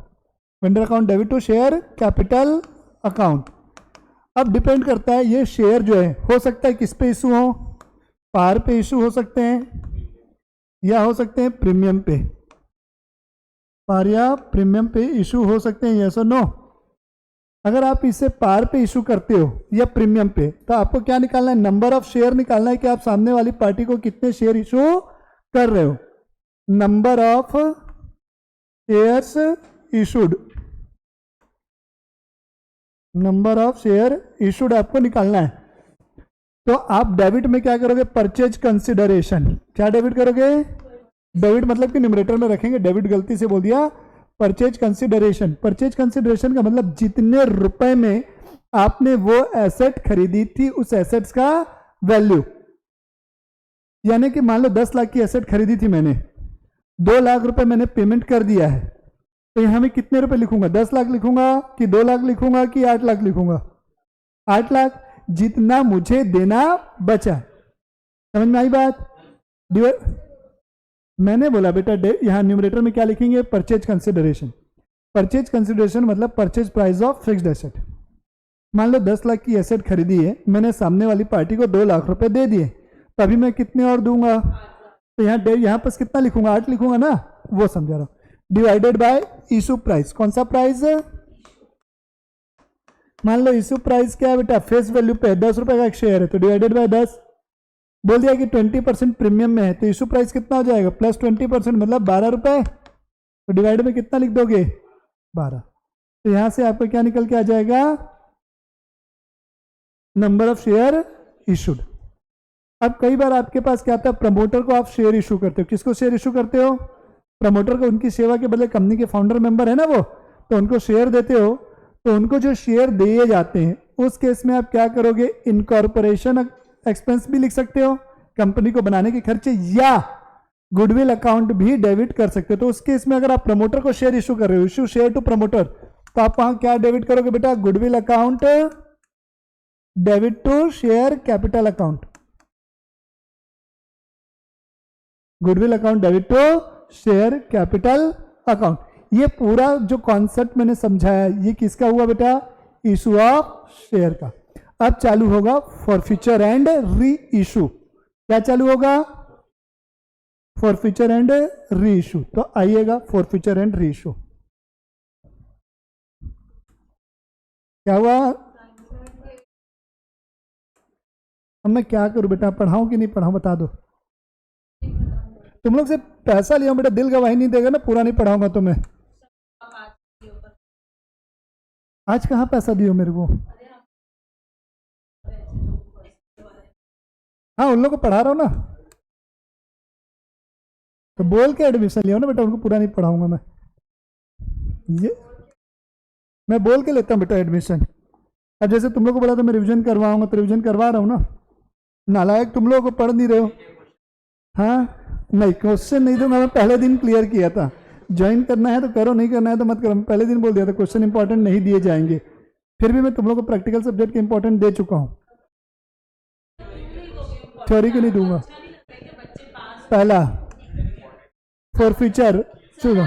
vendor account debit to share capital account. अब डिपेंड करता है ये शेयर जो है, हो सकता है किस पे इशू हो, पार पे इशू हो सकते हैं या हो सकते हैं प्रीमियम पे, पार या प्रीमियम पे इशू हो सकते हैं, यस और नो। अगर आप इसे पार पे इशू करते हो या प्रीमियम पे, तो आपको क्या निकालना है, नंबर ऑफ शेयर निकालना है कि आप सामने वाली पार्टी को कितने शेयर इशू कर रहे हो, number of shares issued, number of share issued आपको निकालना है। तो आप डेबिट में क्या करोगे, परचेज कंसिडरेशन, क्या डेबिट करोगे, डेबिट मतलब कि न्यूमरेटर में रखेंगे, डेबिट गलती से बोल दिया, परचेज कंसिडरेशन। परचेज कंसिडरेशन का मतलब जितने रुपए में आपने वो एसेट खरीदी थी उस एसेट्स का वैल्यू, यानी कि मान लो 10 लाख की एसेट खरीदी थी मैंने, 2 लाख रुपए मैंने पेमेंट कर दिया है, तो यहां मैं कितने रुपए लिखूंगा, 10 लाख लिखूंगा कि 2 लाख लिखूंगा कि 8 लाख लिखूंगा, 8 लाख, जितना मुझे देना बचा। समझ में आई बात, मैंने बोला बेटा यहां न्यूमरेटर में क्या लिखेंगे, परचेज कंसिडरेशन। परचेज कंसिडरेशन मतलब purchase price of fixed asset. मान लो 10 लाख की एसेट खरीदी है, मैंने सामने वाली पार्टी को 2 लाख रुपए दे दिए, तो अभी मैं कितने और दूंगा, तो यहाँ पर कितना लिखूंगा, 8 लिखूंगा ना, वो समझा रहा हूं, डिवाइडेड बाय इशू प्राइस। कौन सा प्राइस है, मान लो इशू प्राइस क्या है बेटा, फेस वैल्यू पे 10 रुपए का एक शेयर है, तो डिवाइडेड बाय 10, बोल दिया कि 20% प्रीमियम में है, तो इशू प्राइस कितना हो जाएगा, प्लस 20% मतलब 12 रुपए, तो डिवाइड में कितना लिख दोगे, 12। तो यहां से आपको क्या निकल के आ जाएगा, नंबर ऑफ शेयर इशूड। अब कई बार आपके पास क्या आता है, प्रमोटर को आप शेयर इशू करते हो, किसको शेयर इशू करते हो, प्रमोटर को, उनकी सेवा के बदले कंपनी के फाउंडर मेंबर है ना वो, तो उनको शेयर देते हो, तो उनको जो शेयर दिए जाते हैं उस केस में आप क्या करोगे, इनकॉर्पोरेशन एक्सपेंस भी लिख सकते हो, कंपनी को बनाने के खर्चे, या गुडविल अकाउंट भी डेबिट कर सकते हो। तो उस केस में अगर आप प्रमोटर को शेयर इशू कर रहे हो, इशू शेयर टू प्रमोटर, तो आप वहां क्या डेबिट करोगे बेटा, goodwill account debit to share capital account, goodwill account debit to share capital account. ये पूरा जो कॉन्सेप्ट मैंने समझाया ये किसका हुआ बेटा, इशू ऑफ शेयर का। अब चालू होगा फॉरफीचर एंड री इशू, क्या चालू होगा, फॉरफीचर एंड री इशू। तो आइएगा फॉरफीचर एंड री इशू, क्या हुआ, अब मैं क्या करूं बेटा, पढ़ाऊं कि नहीं पढ़ाऊं बता दो, तुम लोग से पैसा लिया बेटा, दिल गवाही नहीं देगा ना, पूरा नहीं पढ़ाऊंगा तो मैं। आज कहाँ पैसा दियो मेरे को, हाँ उन लोगों को पढ़ा रहा हूँ ना, तो बोल के एडमिशन लिया ना बेटा, उनको पूरा नहीं पढ़ाऊंगा मैं, ये मैं बोल के लेता हूँ बेटा एडमिशन। अब जैसे तुम लोग को बोला था मैं रिवीजन करवाऊंगा, तो रिवीजन करवा रहा हूँ ना, नालायक तुम लोगों को पढ़ नहीं रहे हो, हाँ नहीं क्वेश्चन नहीं दूंगा, मैं पहले दिन क्लियर किया था, ज्वाइन करना है तो करो, नहीं करना है तो मत करो, पहले दिन बोल दिया था क्वेश्चन इंपॉर्टेंट नहीं दिए जाएंगे, फिर भी मैं तुम लोग को प्रैक्टिकल सब्जेक्ट के इंपॉर्टेंट दे चुका हूँ, थ्योरी के नहीं दूंगा। पहला फॉरफीचर, सुनो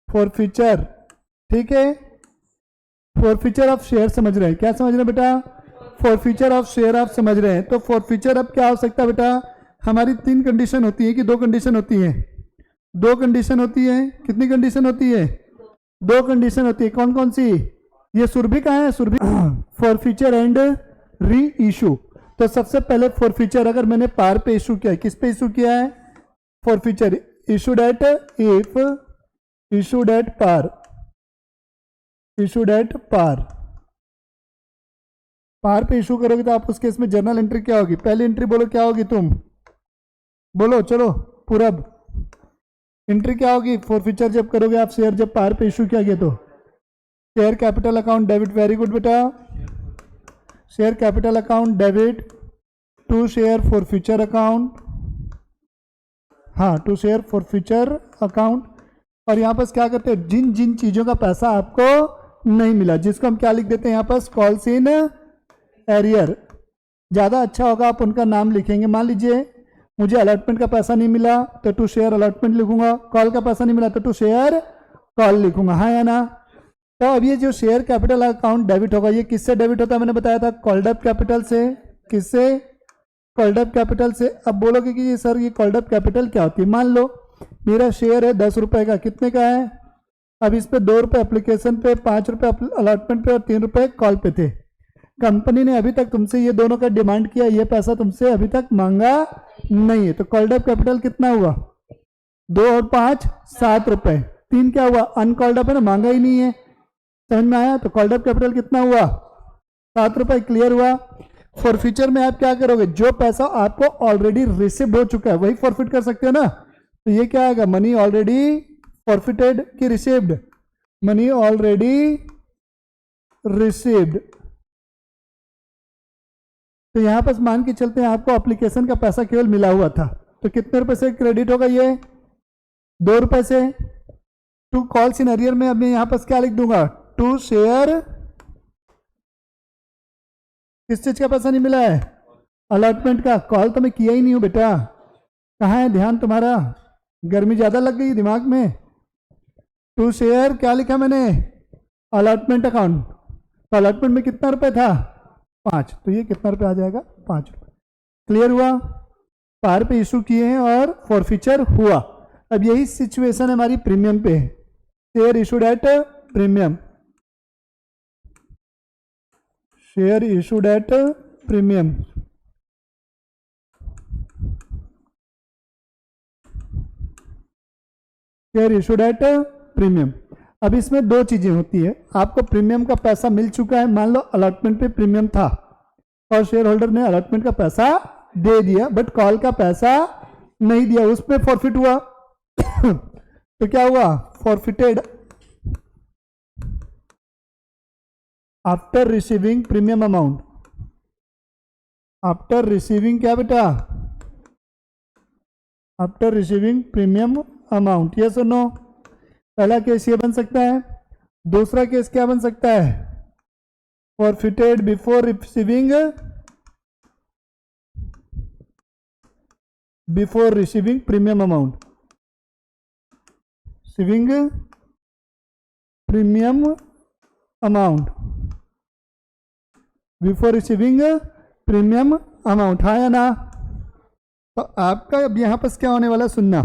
फॉरफीचर, ठीक है, फॉरफीचर ऑफ शेयर समझ रहे हैं, क्या समझ रहे हैं बेटा, फॉरफीचर ऑफ शेयर आप समझ रहे हैं। तो फॉरफीचर अब क्या हो सकता है बेटा, हमारी 3 कंडीशन होती है कि 2 कंडीशन होती है, 2 कंडीशन होती है, कितनी कंडीशन होती है, 2 कंडीशन होती है, कौन कौन सी, ये सुरभि कहाँ है, Surabhi, forfeiture and re issue. तो सबसे पहले फॉरफीचर अगर मैंने पार पे इशू किया है, किस पे इशू किया है, forfeiture issued at, if issued at par, issued at par, par पे इशू करोगे तो आप उस केस में जर्नल एंट्री क्या होगी? पहली एंट्री बोलो क्या होगी, तुम बोलो, चलो पूरब। एंट्री क्या होगी? फॉरफीचर जब करोगे आप शेयर, जब पार पे इशू किया गया तो share capital account debit. Very good बेटा, share capital account debit to share forfeiture account, हाँ टू शेयर फॉरफीचर अकाउंट। और यहाँ पर क्या करते हैं, जिन जिन चीज़ों का पैसा आपको नहीं मिला, जिसको हम क्या लिख देते हैं यहाँ पर, कॉल्स इन एरियर। ज़्यादा अच्छा होगा आप उनका नाम लिखेंगे। मान लीजिए मुझे अलॉटमेंट का पैसा नहीं मिला तो टू शेयर अलॉटमेंट लिखूंगा, कॉल का पैसा नहीं मिला तो टू शेयर कॉल लिखूंगा, हाँ या ना। तो अब ये जो शेयर कैपिटल अकाउंट डेबिट होगा, ये किससे डेबिट होता है? मैंने बताया था कॉल्ड अप कैपिटल से। किससे? कॉल्ड अप कैपिटल से। अब बोलोगे कि सर ये कॉल्ड अप कैपिटल क्या होती है? मान लो मेरा शेयर है 10 रुपए का, कितने का है? अब इस पे 2 रुपये एप्लीकेशन पे, 5 रुपये अलॉटमेंट पे और 3 रुपये कॉल पे थे। कंपनी ने अभी तक तुमसे ये दोनों का डिमांड किया, ये पैसा तुमसे अभी तक मांगा नहीं है, तो कॉल्ड अप कैपिटल कितना हुआ? 2 और 5 7 रुपये। 3 क्या हुआ? अनकॉल्ड अप है ना, मांगा ही नहीं है। समझ में आया? तो कॉल्ड अप कैपिटल कितना हुआ? 7 रुपये। क्लियर हुआ? फॉरफीचर में आप क्या करोगे? जो पैसा आपको ऑलरेडी रिसीव हो चुका है वही फॉरफिट कर सकते हो ना, तो ये क्या आएगा? मनी ऑलरेडी फॉरफिटेड की रिसीव्ड? Money already received. तो यहां पर मान के चलते हैं आपको एप्लीकेशन का पैसा केवल मिला हुआ था, तो कितने रुपए से क्रेडिट होगा? ये 2 रुपए से। टू कॉल्स इन एरियर में अब मैं यहां पर क्या लिख दूंगा? टू शेयर, किस चीज का पैसा नहीं मिला है? अलॉटमेंट का। कॉल तो मैं किया ही नहीं हूं बेटा, कहाँ है ध्यान तुम्हारा? गर्मी ज्यादा लग गई दिमाग में। टू शेयर क्या लिखा मैंने? Allotment account. तो अलॉटमेंट में कितना रुपए था? 5, तो ये कितना रुपए आ जाएगा? 5 रुपये। क्लियर हुआ? पार पे इशू किए हैं और फॉरफीचर हुआ। अब यही सिचुएशन हमारी प्रीमियम पे है। Share issued at premium, share issued at premium. Share issued at premium. अब इसमें 2 चीजें होती है। आपको प्रीमियम का पैसा मिल चुका है, मान लो अलॉटमेंट पे प्रीमियम था और शेयर होल्डर ने अलॉटमेंट का पैसा दे दिया, बट कॉल का पैसा नहीं दिया, उसमें फॉरफिट हुआ। तो क्या हुआ? Forfeited after receiving premium amount. After receiving क्या बेटा? After receiving premium amount. Yes और नो? पहला केस ये बन सकता है। दूसरा केस क्या बन सकता है? Forfeited before receiving, before receiving premium amount. Receiving premium amount before receiving premium amount, हाँ या ना? तो आपका अब यहां पर क्या होने वाला सुनना,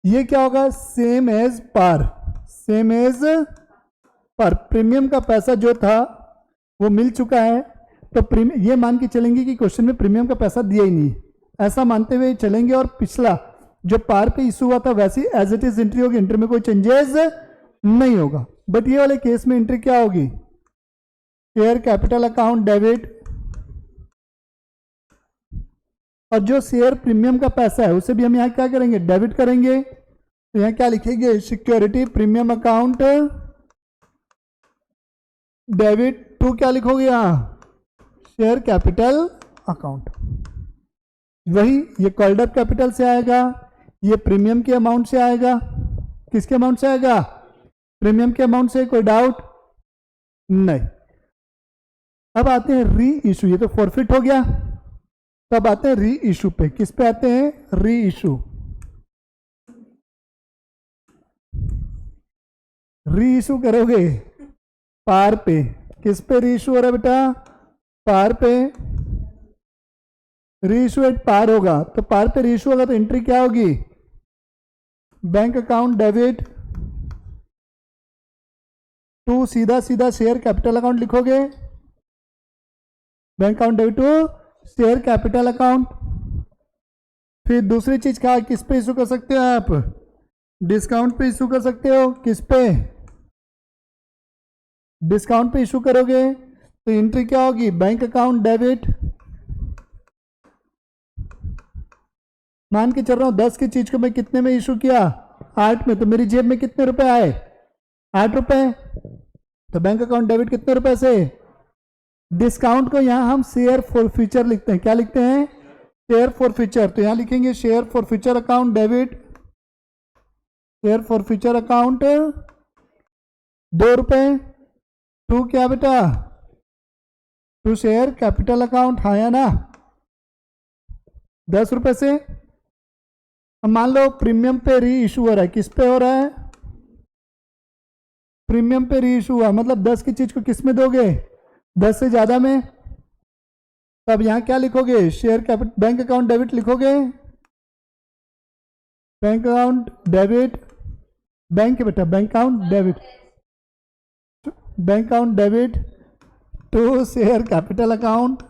ये क्या होगा? सेम एज पार, सेम एज पर। प्रीमियम का पैसा जो था वो मिल चुका है, तो ये मान के चलेंगे कि क्वेश्चन में प्रीमियम का पैसा दिया ही नहीं, ऐसा मानते हुए चलेंगे। और पिछला जो पार पे इशू हुआ था वैसी एज इट इज एंट्री होगी, एंट्री में कोई चेंजेस नहीं होगा। बट ये वाले केस में एंट्री क्या होगी? शेयर कैपिटल अकाउंट डेबिट, और जो शेयर प्रीमियम का पैसा है उसे भी हम यहाँ क्या करेंगे? डेबिट करेंगे। तो यहाँ क्या लिखेंगे? Security premium account debit to, क्या लिखोगे यहाँ? Share capital account. वही ये कॉल्ड अप कैपिटल से आएगा, ये प्रीमियम के अमाउंट से आएगा। किसके अमाउंट से आएगा? प्रीमियम के अमाउंट से। कोई डाउट नहीं? अब आते हैं री इशू, ये तो फॉरफिट हो गया। तब आते हैं री इशू पे। किस पे आते हैं? री इशू। री इशू करोगे पार पे। किस पे री इशू हो रहा है बेटा? पार पे। री इशू एट पार होगा, तो पार पे री इशू होगा तो एंट्री क्या होगी? बैंक अकाउंट डेबिट टू, सीधा सीधा शेयर कैपिटल अकाउंट लिखोगे। Bank account debit to share capital account. फिर दूसरी चीज क्या, किस पे इशू कर सकते हो आप? डिस्काउंट पे इशू कर सकते हो। किस पे? डिस्काउंट पे इशू करोगे तो एंट्री क्या होगी, बैंक अकाउंट डेबिट। मान के चल रहा हूं 10 की चीज को मैं कितने में इशू किया, 8 में, तो मेरी जेब में कितने रुपए आए, 8 रुपए। तो बैंक अकाउंट डेबिट कितने रुपए से, डिस्काउंट को यहां हम शेयर फॉर फ्यूचर लिखते हैं, क्या लिखते हैं, शेयर फॉर फ्यूचर। तो यहां लिखेंगे share for future account debit, share for future account 2 रुपए। टू क्या बेटा, टू शेयर कैपिटल अकाउंट, हाँ या ना, 10 रुपए से। अब मान लो प्रीमियम पे री इशू हो रहा है, किस पे हो रहा है, प्रीमियम पे री इशू हुआ, मतलब 10 की चीज को किस में दोगे, 10 से ज्यादा में। तब यहां क्या लिखोगे, share capital, bank account debit लिखोगे, बैंक अकाउंट डेबिट, बैंक बेटा bank account debit, bank account debit to share capital account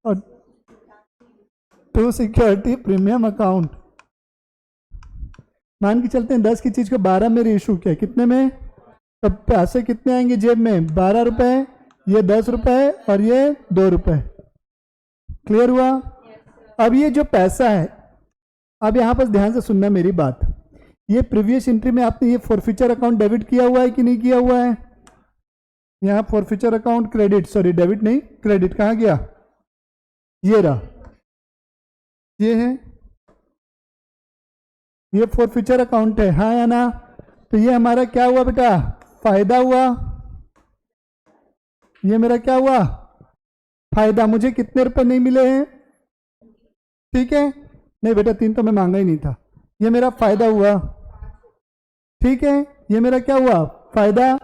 और टू सिक्योरिटी प्रीमियम अकाउंट। मान के चलते हैं 10 की चीज को 12 में रीइशू किया, कितने में, तब पैसे कितने आएंगे जेब में, 12 रुपए, ये 10 रुपए और ये 2 रुपए। क्लियर हुआ। अब ये जो पैसा है, अब यहां पर ध्यान से सुनना मेरी बात, ये प्रीवियस एंट्री में आपने ये फॉरफीचर अकाउंट डेबिट किया हुआ है कि नहीं किया हुआ है, यहाँ forfeiture account credit, sorry debit नहीं क्रेडिट, कहाँ गया, ये रहा, ये है, ये फॉरफीचर अकाउंट है, हाँ या ना। तो ये हमारा क्या हुआ बेटा, फायदा हुआ, ये मेरा क्या हुआ, फायदा। मुझे कितने रुपए नहीं मिले हैं, ठीक है, नहीं बेटा 3 तो मैं मांगा ही नहीं था, ये मेरा फायदा हुआ, ठीक है, ये मेरा क्या हुआ, फायदा।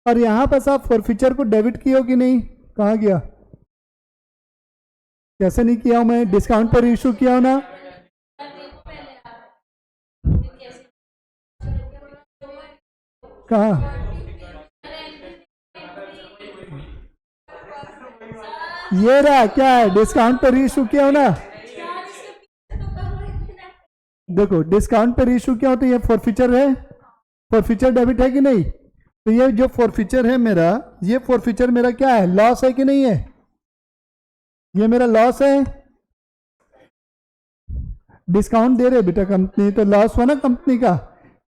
और यहां पर आप फॉरफीचर को डेबिट किया हो कि नहीं, कहाँ गया, कैसे नहीं किया हूं मैं, डिस्काउंट पर इशू किया हो ना, कहा, ये रहा, क्या है, डिस्काउंट पर इशू किया हो ना, देखो डिस्काउंट पर इशू किया हो तो ये फॉरफीचर है, फॉरफीचर डेबिट है कि नहीं। तो ये जो फॉरफीचर है मेरा, ये फॉरफीचर मेरा क्या है, लॉस है कि नहीं है, ये मेरा लॉस है, डिस्काउंट दे रहे बेटा कंपनी, तो लॉस हुआ ना कंपनी का,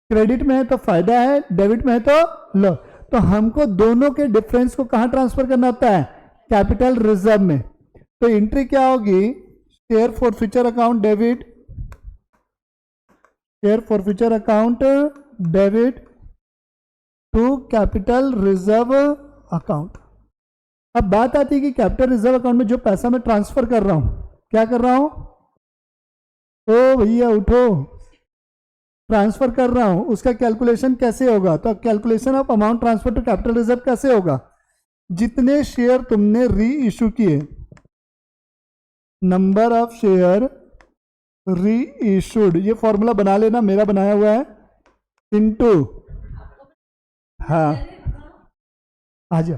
क्रेडिट में है तो फायदा है, डेबिट में है तो लॉस। तो हमको दोनों के डिफरेंस को कहां ट्रांसफर करना होता है, कैपिटल रिजर्व में। तो एंट्री क्या होगी, share forfeiture account debit, share forfeiture account debit to capital reserve account. अब बात आती है कि कैपिटल रिजर्व अकाउंट में जो पैसा मैं ट्रांसफर कर रहा हूं, क्या कर रहा हूं, ओ भैया उठो, ट्रांसफर कर रहा हूं, उसका कैलकुलेशन कैसे होगा, तो calculation of amount transfer to capital reserve कैसे होगा, जितने शेयर तुमने री इशू किए, number of share reissued, ये फॉर्मूला बना लेना, मेरा बनाया हुआ है, इनटू, हाँ आ जाओ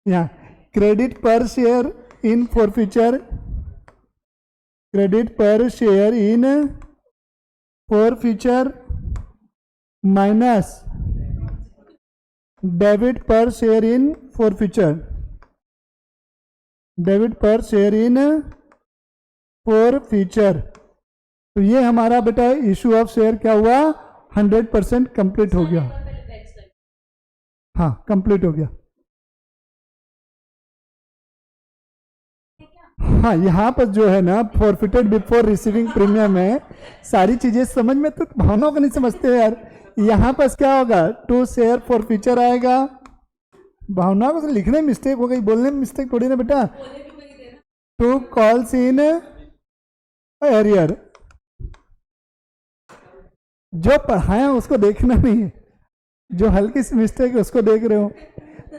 यहाँ, क्रेडिट पर शेयर इन फॉरफीचर, क्रेडिट पर share in forfeiture minus debit पर शेयर इन फॉरफीचर, डेबिट पर शेयर इन फॉरफीचर। तो ये हमारा बेटा इशू ऑफ शेयर क्या हुआ, 100% कंप्लीट हो गया, हाँ कंप्लीट हो गया। हाँ यहाँ पर जो है ना फॉरफिटेड बिफोर रिसीविंग प्रीमियम है, सारी चीजें समझ में, तो भावनाओं को नहीं समझते यार। यहाँ पर क्या होगा, टू शेयर फॉरफीचर आएगा, भावनाओं को लिखने में मिस्टेक हो गई, बोलने में मिस्टेक थोड़ी ना बेटा, टू कॉल्स इन एरियर, जो पढ़ाया उसको देखना नहीं है, जो हल्की सी मिस्टेक है उसको देख रहे हो।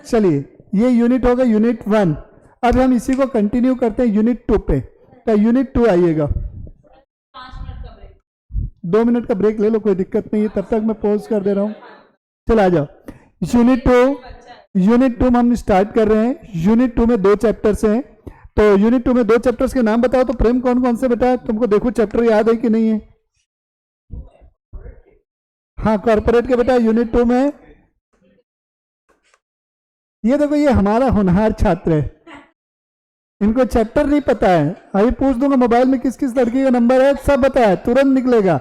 चलिए ये यूनिट होगा यूनिट 1। अब हम इसी को कंटिन्यू करते हैं यूनिट 2 पे, तो यूनिट 2 आइएगा, 2 मिनट का ब्रेक ले लो, कोई दिक्कत नहीं है, तब तक मैं पॉज कर दे रहा हूँ। चलो आ जाओ, यूनिट 2 में हम स्टार्ट कर रहे हैं। यूनिट 2 में 2 चैप्टर्स हैं, तो यूनिट 2 में 2 चैप्टर्स के नाम बताओ तो प्रेम कौन कौन से बेटा, तुमको देखो चैप्टर याद है कि नहीं है। हाँ कॉर्पोरेट के बेटा यूनिट 2 में ये देखो, ये हमारा होनहार छात्र है, इनको चैप्टर नहीं पता है। अभी पूछ दूंगा मोबाइल में किस किस लड़की का नंबर है, सब बताया, तुरंत निकलेगा।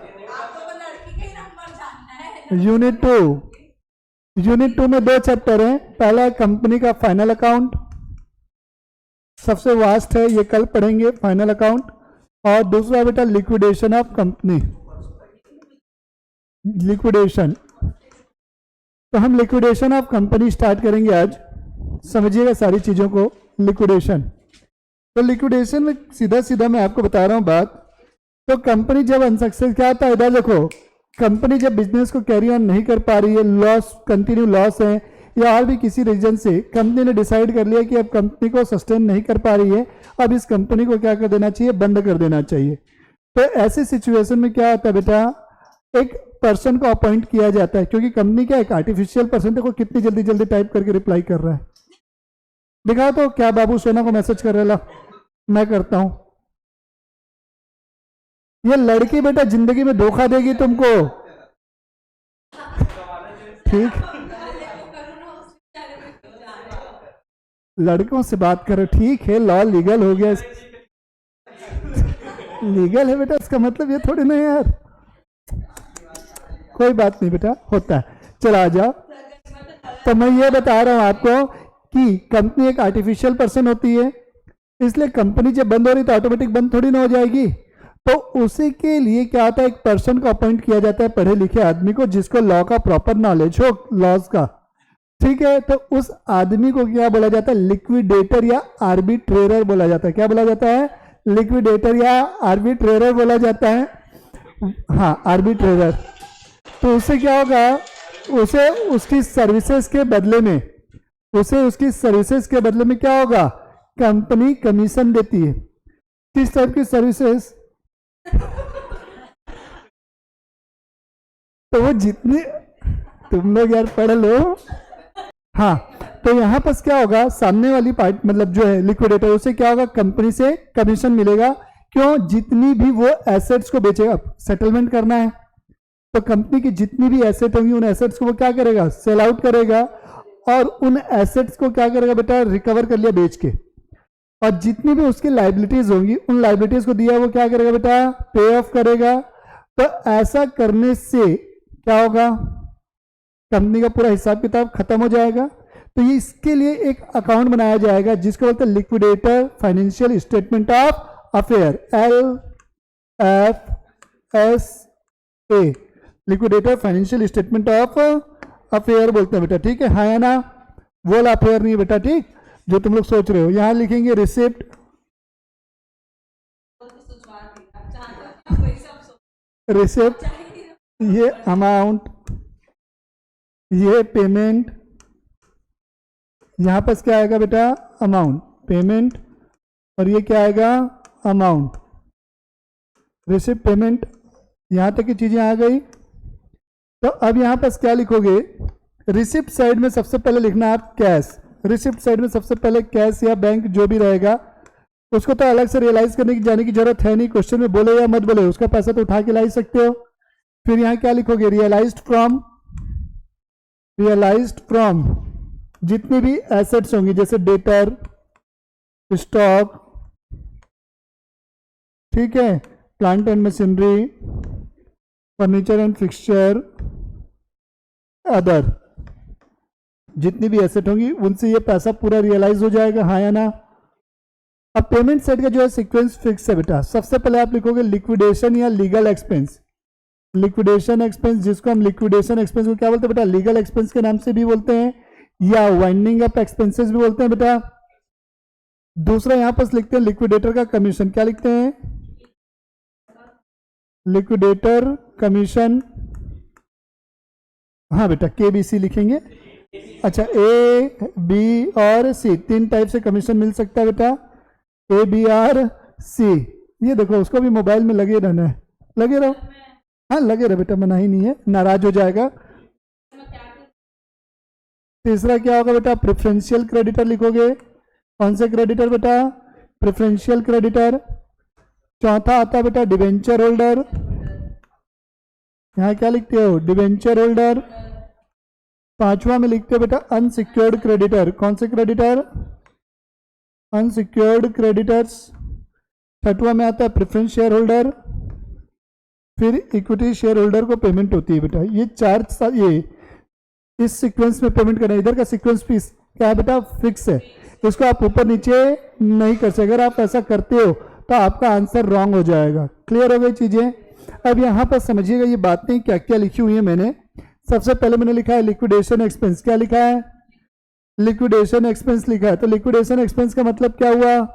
यूनिट टू में 2 चैप्टर हैं। पहला है कंपनी का फाइनल अकाउंट, सबसे वास्ट है, ये कल पढ़ेंगे फाइनल अकाउंट। और दूसरा बेटा लिक्विडेशन ऑफ कंपनी, लिक्विडेशन। तो हम लिक्विडेशन ऑफ कंपनी स्टार्ट करेंगे आज, समझिएगा सारी चीजों को। लिक्विडेशन, तो लिक्विडेशन में सीधा सीधा मैं आपको बता रहा हूं बात। तो कंपनी जब अनसक्सेस, क्या आता है इधर देखो, कंपनी जब बिजनेस को कैरी ऑन नहीं कर पा रही है, लॉस, कंटिन्यू लॉस है, या और भी किसी रीजन से कंपनी ने डिसाइड कर लिया कि अब कंपनी को सस्टेन नहीं कर पा रही है, अब इस कंपनी को क्या कर देना चाहिए, बंद कर देना चाहिए। तो ऐसी सिचुएशन में क्या होता है बेटा, एक पर्सन को अपॉइंट किया जाता है, क्योंकि कंपनी क्या एक आर्टिफिशियल पर्सन, देखो कितनी जल्दी जल्दी टाइप करके रिप्लाई कर रहा है। दिखा तो क्या बाबू सोना को मैसेज कर रहा, मैं करता हूं। ये लड़की बेटा जिंदगी में धोखा देगी तुमको, ठीक। लड़कों से बात करो, ठीक है, लॉ लीगल हो गया, लीगल है बेटा, इसका मतलब ये थोड़ी नहीं यार, कोई बात नहीं बेटा, होता है। चला आ जाओ। तो मैं ये बता रहा हूं आपको कि कंपनी एक आर्टिफिशियल पर्सन होती है, इसलिए कंपनी जब बंद हो रही तो ऑटोमेटिक बंद थोड़ी ना हो जाएगी। तो उसी के लिए क्या होता है, एक पर्सन को अपॉइंट किया जाता है, पढ़े लिखे आदमी को, जिसको लॉ का प्रॉपर नॉलेज हो, लॉज का, ठीक है। तो उस आदमी को क्या बोला जाता है, लिक्विडेटर या आर्बिट्रेटर बोला जाता है। क्या बोला जाता है, लिक्विडेटर या आर्बिट्रेटर बोला जाता है, हाँ आर्बिट्रेटर। तो उससे क्या होगा, उसे उसकी सर्विसेज के बदले में, उसे उसकी सर्विसेज के बदले में क्या होगा, कंपनी कमीशन देती है। किस टाइप की सर्विसेज, तो वो जितनी, तुम लोग यार पढ़ लो, हाँ। तो यहां पर क्या होगा, सामने वाली पार्ट मतलब जो है लिक्विडेटर, उसे क्या होगा, कंपनी से कमीशन मिलेगा। क्यों, जितनी भी वो एसेट्स को बेचेगा, सेटलमेंट करना है, तो कंपनी की जितनी भी एसेट होंगी, उन एसेट्स को वो क्या करेगा, सेल आउट करेगा, और उन एसेट्स को क्या करेगा बेटा, रिकवर कर लिया बेच के। और जितनी भी उसकी लाइबिलिटीज होंगी, उन लाइबिलिटीज को दिया वो क्या करेगा बेटा, पे ऑफ करेगा। तो ऐसा करने से क्या होगा, कंपनी का पूरा हिसाब किताब खत्म हो जाएगा। तो ये इसके लिए एक अकाउंट बनाया जाएगा, जिसको बोलते हैं liquidator financial statement of affair, LFSA, liquidator financial statement of affair बोलते हैं बेटा, ठीक है। हाँ या ना, वोल अफेयर नहीं बेटा, ठीक, जो तुम लोग सोच रहे हो। यहां लिखेंगे रिसिप्ट, रिसिप्ट, ये अमाउंट, ये पेमेंट, यहां पर क्या आएगा बेटा, अमाउंट, पेमेंट, और ये क्या आएगा, अमाउंट, रिसिप्ट, पेमेंट, यहां तक की चीजें आ गई। तो अब यहां पर क्या लिखोगे, रिसिप्ट साइड में सबसे पहले लिखना आप कैश, रिसिप्ट साइड में सबसे पहले कैश या बैंक जो भी रहेगा, उसको तो अलग से रियलाइज करने की जाने की जरूरत है नहीं, क्वेश्चन में बोले या मत बोले, उसका पैसा तो उठा के ला ही सकते हो। फिर यहां क्या लिखोगे, रियलाइज्ड फ्रॉम, रियलाइज्ड फ्रॉम जितनी भी एसेट्स होंगी, जैसे डेटर, स्टॉक, ठीक है, plant and machinery, furniture and fixture, other, जितनी भी एसेट होंगी उनसे ये पैसा पूरा रियलाइज हो जाएगा, हाँ या ना। अब पेमेंट साइड का जो है सीक्वेंस फिक्स है बेटा। सबसे पहले आप लिखोगे लिक्विडेशन या लीगल एक्सपेंस, लिक्विडेशन एक्सपेंस, जिसको हम लिक्विडेशन एक्सपेंस को क्या बोलते हैं बेटा, लीगल एक्सपेंस के नाम से भी बोलते हैं, या वाइंडिंग अप एक्सपेंसेस भी बोलते हैं बेटा। दूसरा यहां पर लिखते हैं लिक्विडेटर का कमीशन, क्या लिखते हैं, लिक्विडेटर कमीशन, हाँ बेटा KBC लिखेंगे। अच्छा, A, B और C, 3 टाइप से कमीशन मिल सकता है बेटा, A, B और C। ये देखो, उसको भी मोबाइल में लगे रहना है, लगे रहो, हाँ लगे रहो बेटा, मना ही नहीं है, नाराज हो जाएगा। तीसरा क्या होगा बेटा, प्रेफरेंशियल क्रेडिटर लिखोगे, कौन से क्रेडिटर बेटा, प्रेफरेंशियल क्रेडिटर। चौथा आता है बेटा डिवेंचर होल्डर, यहाँ क्या लिखते हो, डिवेंचर होल्डर। पांचवा में लिखते हो बेटा अनसिक्योर्ड क्रेडिटर। कौन से क्रेडिटर? Unsecured creditors. छठवा में आता है प्रेफरेंस शेयर होल्डर, फिर इक्विटी शेयर होल्डर को पेमेंट होती है बेटा। ये चार ये इस सीक्वेंस में पेमेंट करना है। इधर का सीक्वेंस फीस क्या है बेटा? फिक्स है, इसको आप ऊपर नीचे नहीं कर सकते। अगर आप ऐसा करते हो तो आपका आंसर रॉन्ग हो जाएगा। क्लियर हो गई चीजें? अब यहाँ पर समझिएगा ये बातें क्या क्या लिखी हुई है मैंने। सबसे पहले मैंने लिखा है लिक्विडेशन एक्सपेंस। क्या लिखा है? लिक्विडेशन एक्सपेंस लिखा है। तो लिक्विडेशन एक्सपेंस का मतलब क्या हुआ?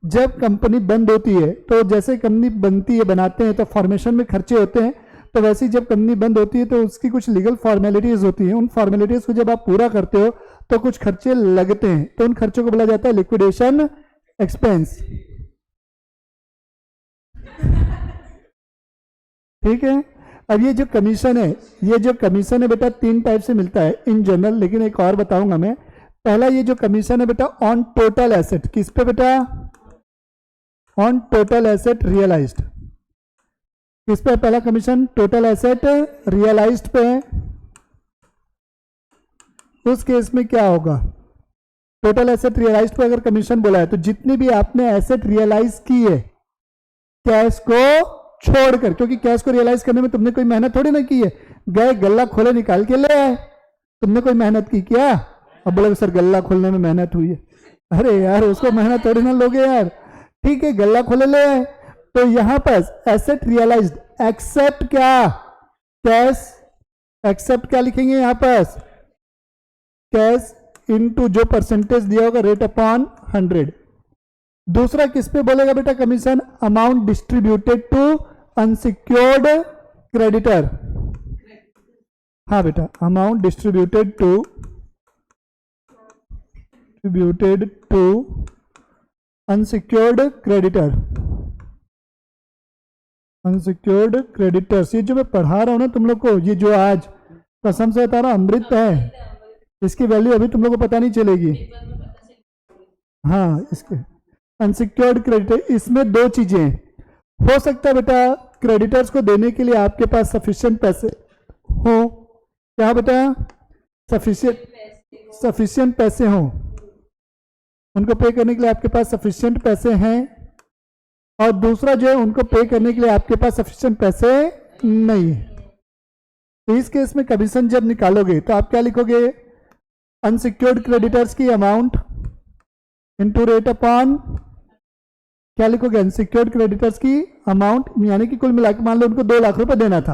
जब कंपनी बंद होती है तो जैसे कंपनी बनती है, बनाते हैं तो फॉर्मेशन में खर्चे होते हैं, तो वैसे ही जब कंपनी बंद होती है तो उसकी कुछ लीगल फॉर्मेलिटीज होती हैं। उन फॉर्मेलिटीज को जब आप पूरा करते हो तो कुछ खर्चे लगते हैं, तो उन खर्चों को बोला जाता है लिक्विडेशन एक्सपेंस। ठीक है। अब ये जो कमीशन है, ये जो कमीशन है बेटा तीन टाइप से मिलता है इन जनरल, लेकिन एक और बताऊंगा मैं। पहला ये जो कमीशन है बेटा ऑन टोटल एसेट। किस पे बेटा? On total asset realised. किस पे पहला कमीशन? टोटल एसेट रियलाइज्ड पे। उस केस में क्या होगा? टोटल एसेट रियलाइज्ड पे अगर कमीशन बोला है तो जितनी भी आपने एसेट रियलाइज की है कैश को छोड़कर, क्योंकि कैश को रियलाइज करने में तुमने कोई मेहनत थोड़ी ना की है। गए गल्ला खोले निकाल के ले आए, तुमने कोई मेहनत की क्या? अब बोले सर गल्ला खोलने में मेहनत हुई है। अरे यार उसको मेहनत थोड़ी ना लोगे यार। ठीक है, गल्ला खोले ले आए। तो यहां पर एसेट रियलाइज्ड एक्सेप्ट क्या? कैश। एक्सेप्ट क्या लिखेंगे यहां पर? कैश इनटू जो परसेंटेज दिया होगा रेट अपॉन 100। दूसरा किस पे बोलेगा बेटा commission? Amount distributed to unsecured creditor. हाँ बेटा, amount distributed to unsecured creditor. Unsecured creditors, ये जो मैं पढ़ा रहा हूं ना तुम लोग को, ये जो आज कसम से बता रहा हूं अमृत है, इसकी वैल्यू अभी तुम लोग को पता नहीं चलेगी। हाँ, इसके अनसिक्योर्ड क्रेडिटर, इसमें दो चीजें हो सकता है बेटा। क्रेडिटर्स को देने के लिए आपके पास सफिशिएंट पैसे हो। क्या बेटा? सफिशिएंट पैसे हो, उनको पे करने के लिए आपके पास सफिशिएंट पैसे हैं। और दूसरा जो है उनको पे करने के लिए आपके पास सफिशिएंट पैसे नहीं है। तो इस केस में कमीशन जब निकालोगे तो आप क्या लिखोगे? अनसिक्योर्ड क्रेडिटर्स की अमाउंट इनटू रेट अपॉन क्या लिखोगे? अनसिक्योर्ड क्रेडिटर्स की अमाउंट, यानी कि कुल मिलाकर मान लो उनको 2 लाख रुपए देना था,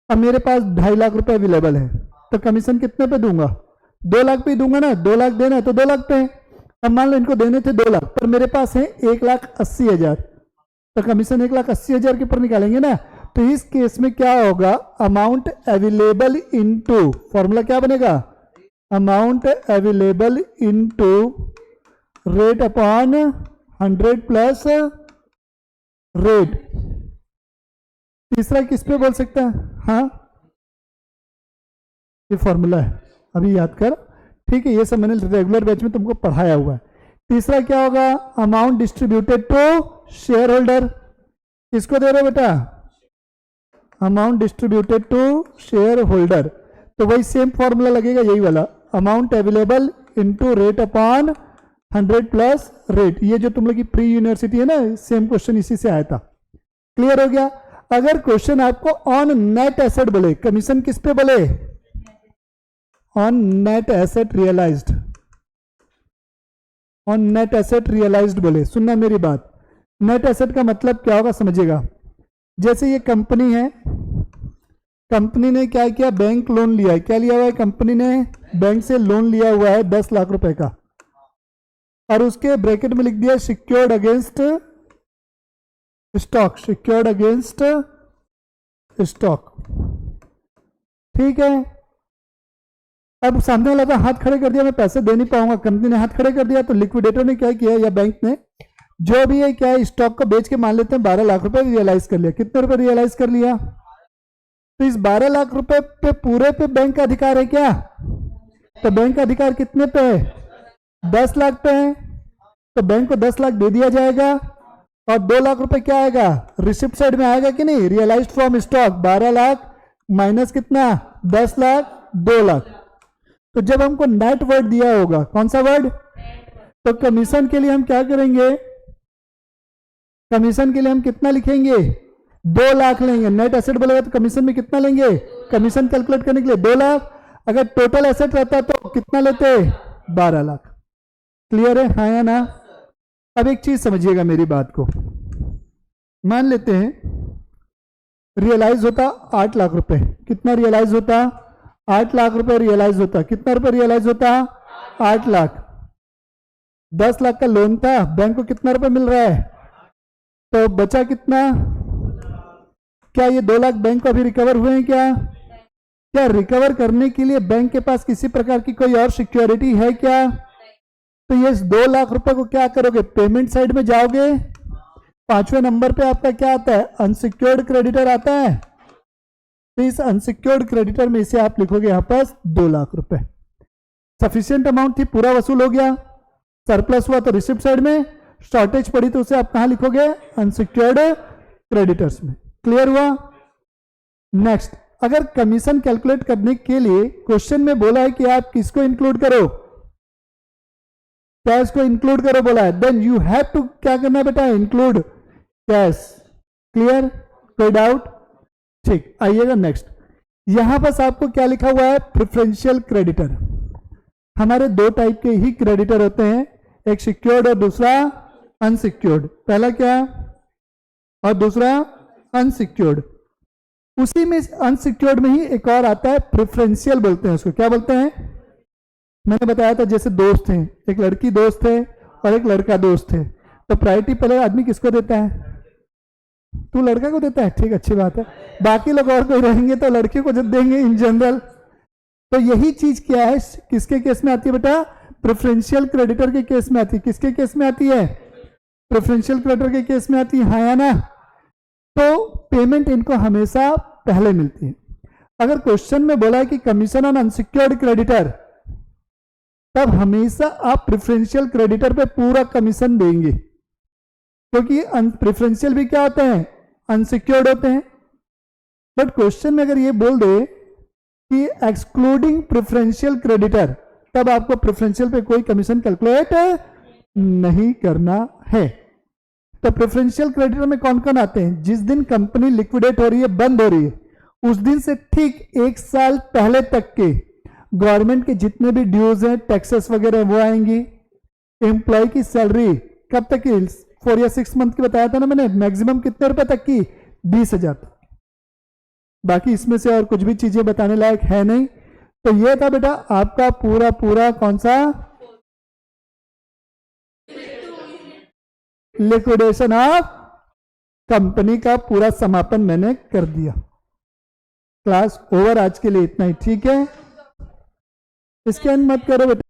अब मेरे पास 2.5 लाख रुपए अवेलेबल है, तो कमीशन कितने पे दूंगा? 2 लाख पे दूंगा ना। 2 लाख देना है तो 2 लाख पे। अब मान लो इनको देने थे 2 लाख, पर मेरे पास है 1,80,000, तो कमीशन 1,80,000 के ऊपर निकालेंगे ना। तो इस केस में क्या होगा? अमाउंट अवेलेबल इनटू, फॉर्मूला क्या बनेगा? Amount available into rate upon 100 plus rate. तीसरा किस पे बोल सकता है? हाँ, ये फॉर्मूला है, अभी याद कर। ठीक है, ये सब मैंने रेगुलर बैच में तुमको पढ़ाया हुआ है। तीसरा क्या होगा? Amount distributed to shareholder. किसको दे रहे हो बेटा? Amount distributed to shareholder. तो वही सेम फॉर्मूला लगेगा, यही वाला, amount available into rate upon 100 plus rate. ये जो तुम लोग की प्री यूनिवर्सिटी है ना, सेम क्वेश्चन इसी से आया था। क्लियर हो गया? अगर क्वेश्चन आपको ऑन नेट एसेट बोले, कमीशन किस पे बोले? On net asset realised. On net asset realised बोले, सुनना मेरी बात। नेट एसेट का मतलब क्या होगा समझिएगा। जैसे ये कंपनी है, कंपनी ने क्या किया? बैंक लोन लिया है। क्या लिया हुआ है? कंपनी ने बैंक से लोन लिया हुआ है 10 लाख रुपए का, और उसके ब्रैकेट में लिख दिया secured against stock. Secured against stock. ठीक है। अब सामने वाला का हाथ खड़े कर दिया, मैं पैसे दे नहीं पाऊंगा, कंपनी ने हाथ खड़े कर दिया, तो लिक्विडेटर ने क्या किया, या बैंक ने जो भी है क्या है, स्टॉक को बेच के मान लेते हैं 12 लाख रुपए रियलाइज कर लिया। कितने रुपए रियलाइज कर लिया? तो इस 12 लाख रुपए पे पूरे पे बैंक का अधिकार है क्या? तो बैंक का अधिकार कितने पे है? 10 लाख पे है। तो बैंक को 10 लाख दे दिया जाएगा, और 2 लाख रुपए क्या आएगा? रिसिप्ट साइड में आएगा कि नहीं? Realised from stock 12 lakh minus कितना? 10 लाख, 2 लाख। तो जब हमको नेट वर्ड दिया होगा, कौन सा वर्ड, तो कमीशन के लिए हम क्या करेंगे, कमीशन के लिए हम कितना लिखेंगे, 2 लाख लेंगे। नेट एसेट बोलेगा तो कमीशन में कितना लेंगे, कमीशन कैलकुलेट करने के लिए 2 लाख। अगर टोटल एसेट रहता तो कितना लेते, 12 लाख। क्लियर है, हाँ या ना। अब एक चीज समझिएगा मेरी बात को, मान लेते हैं रियलाइज होता 8 लाख रुपए। कितना रियलाइज होता, 8 लाख रुपए रियलाइज होता। कितना रुपए रियलाइज होता, 8 लाख। 10 लाख का लोन था, बैंक को कितना रुपए मिल रहा है, तो बचा कितना, क्या ये 2 लाख बैंक को अभी रिकवर हुए हैं क्या, क्या रिकवर करने के लिए बैंक के पास किसी प्रकार की कोई और सिक्योरिटी है क्या, तो ये 2 लाख रुपए को क्या करोगे, पेमेंट साइड में जाओगे, 5वें नंबर पे आपका क्या आता है, अनसिक्योर्ड क्रेडिटर आता है। तो इस अनसिक्योर्ड क्रेडिटर में इसे आप लिखोगे यहां पर 2 लाख रुपए। सफिशिएंट अमाउंट थी, पूरा वसूल हो गया, सरप्लस हुआ तो रिसिप्ट साइड में, शॉर्टेज पड़ी तो उसे आप कहां लिखोगे, अनसिक्योर्ड क्रेडिटर्स में। क्लियर हुआ। नेक्स्ट, अगर कमीशन कैलकुलेट करने के लिए क्वेश्चन में बोला है कि आप किसको इंक्लूड करो, कैश को इंक्लूड करो बोला है, देन यू हैव टू क्या करना है बेटा, इंक्लूड कैश। क्लियर, कोई डाउट, ठीक। आइएगा नेक्स्ट, यहां पर आपको क्या लिखा हुआ है, प्रेफरेंशियल क्रेडिटर। हमारे 2 टाइप के ही क्रेडिटर होते हैं, एक सिक्योर्ड और दूसरा अनसिक्योर्ड। पहला क्या और दूसरा अनसिक्योर्ड। उसी में अनसिक्योर्ड में ही एक और आता है प्रेफरेंशियल, बोलते हैं उसको, क्या बोलते हैं, मैंने बताया था जैसे दोस्त हैं, एक लड़की दोस्त है और एक लड़का दोस्त है, तो प्रायोरिटी पहले आदमी किसको देता है, तू लड़का को देता है, ठीक, अच्छी बात है। बाकी लोग और कोई रहेंगे तो लड़के को जब देंगे इन जनरल। तो यही चीज क्या है, किसके केस में आती है बेटा, प्रेफरेंशियल क्रेडिटर के केस में आती है। किसके केस में आती है, प्रेफरेंशियल क्रेडिटर के केस में आती है, हाँ या ना। तो पेमेंट इनको हमेशा पहले मिलती है। अगर क्वेश्चन में बोला है कि कमीशन ऑन अनसिक्योर्ड क्रेडिटर, तब हमेशा आप प्रेफरेंशियल क्रेडिटर पे पूरा कमीशन देंगे, क्योंकि प्रेफरेंशियल भी क्या होते हैं, अनसिक्योर्ड होते हैं। बट क्वेश्चन में अगर ये बोल दे कि एक्सक्लूडिंग प्रेफरेंशियल क्रेडिटर, तब आपको प्रेफरेंशियल पे कोई कमीशन कैलकुलेट नहीं करना है। तो प्रेफरेंशियल क्रेडिटर में कौन कौन आते हैं, जिस दिन कंपनी लिक्विडेट हो रही है, बंद हो रही है, उस दिन से ठीक 1 साल पहले तक के गवर्नमेंट के जितने भी ड्यूज हैं, टैक्सेस वगैरह, वो आएंगी। एम्प्लॉय की सैलरी कब तक की, 4 या 6 मंथ की बताया था ना मैंने, मैक्सिमम कितने रुपए तक की, 20,000 तक। बाकी इसमें से और कुछ भी चीजें बताने लायक है नहीं। तो ये था बेटा आपका पूरा पूरा कौन सा, लिक्विडेशन ऑफ कंपनी का पूरा समापन मैंने कर दिया। क्लास ओवर, आज के लिए इतना ही, ठीक है। इसके अंत मत करो बेटा।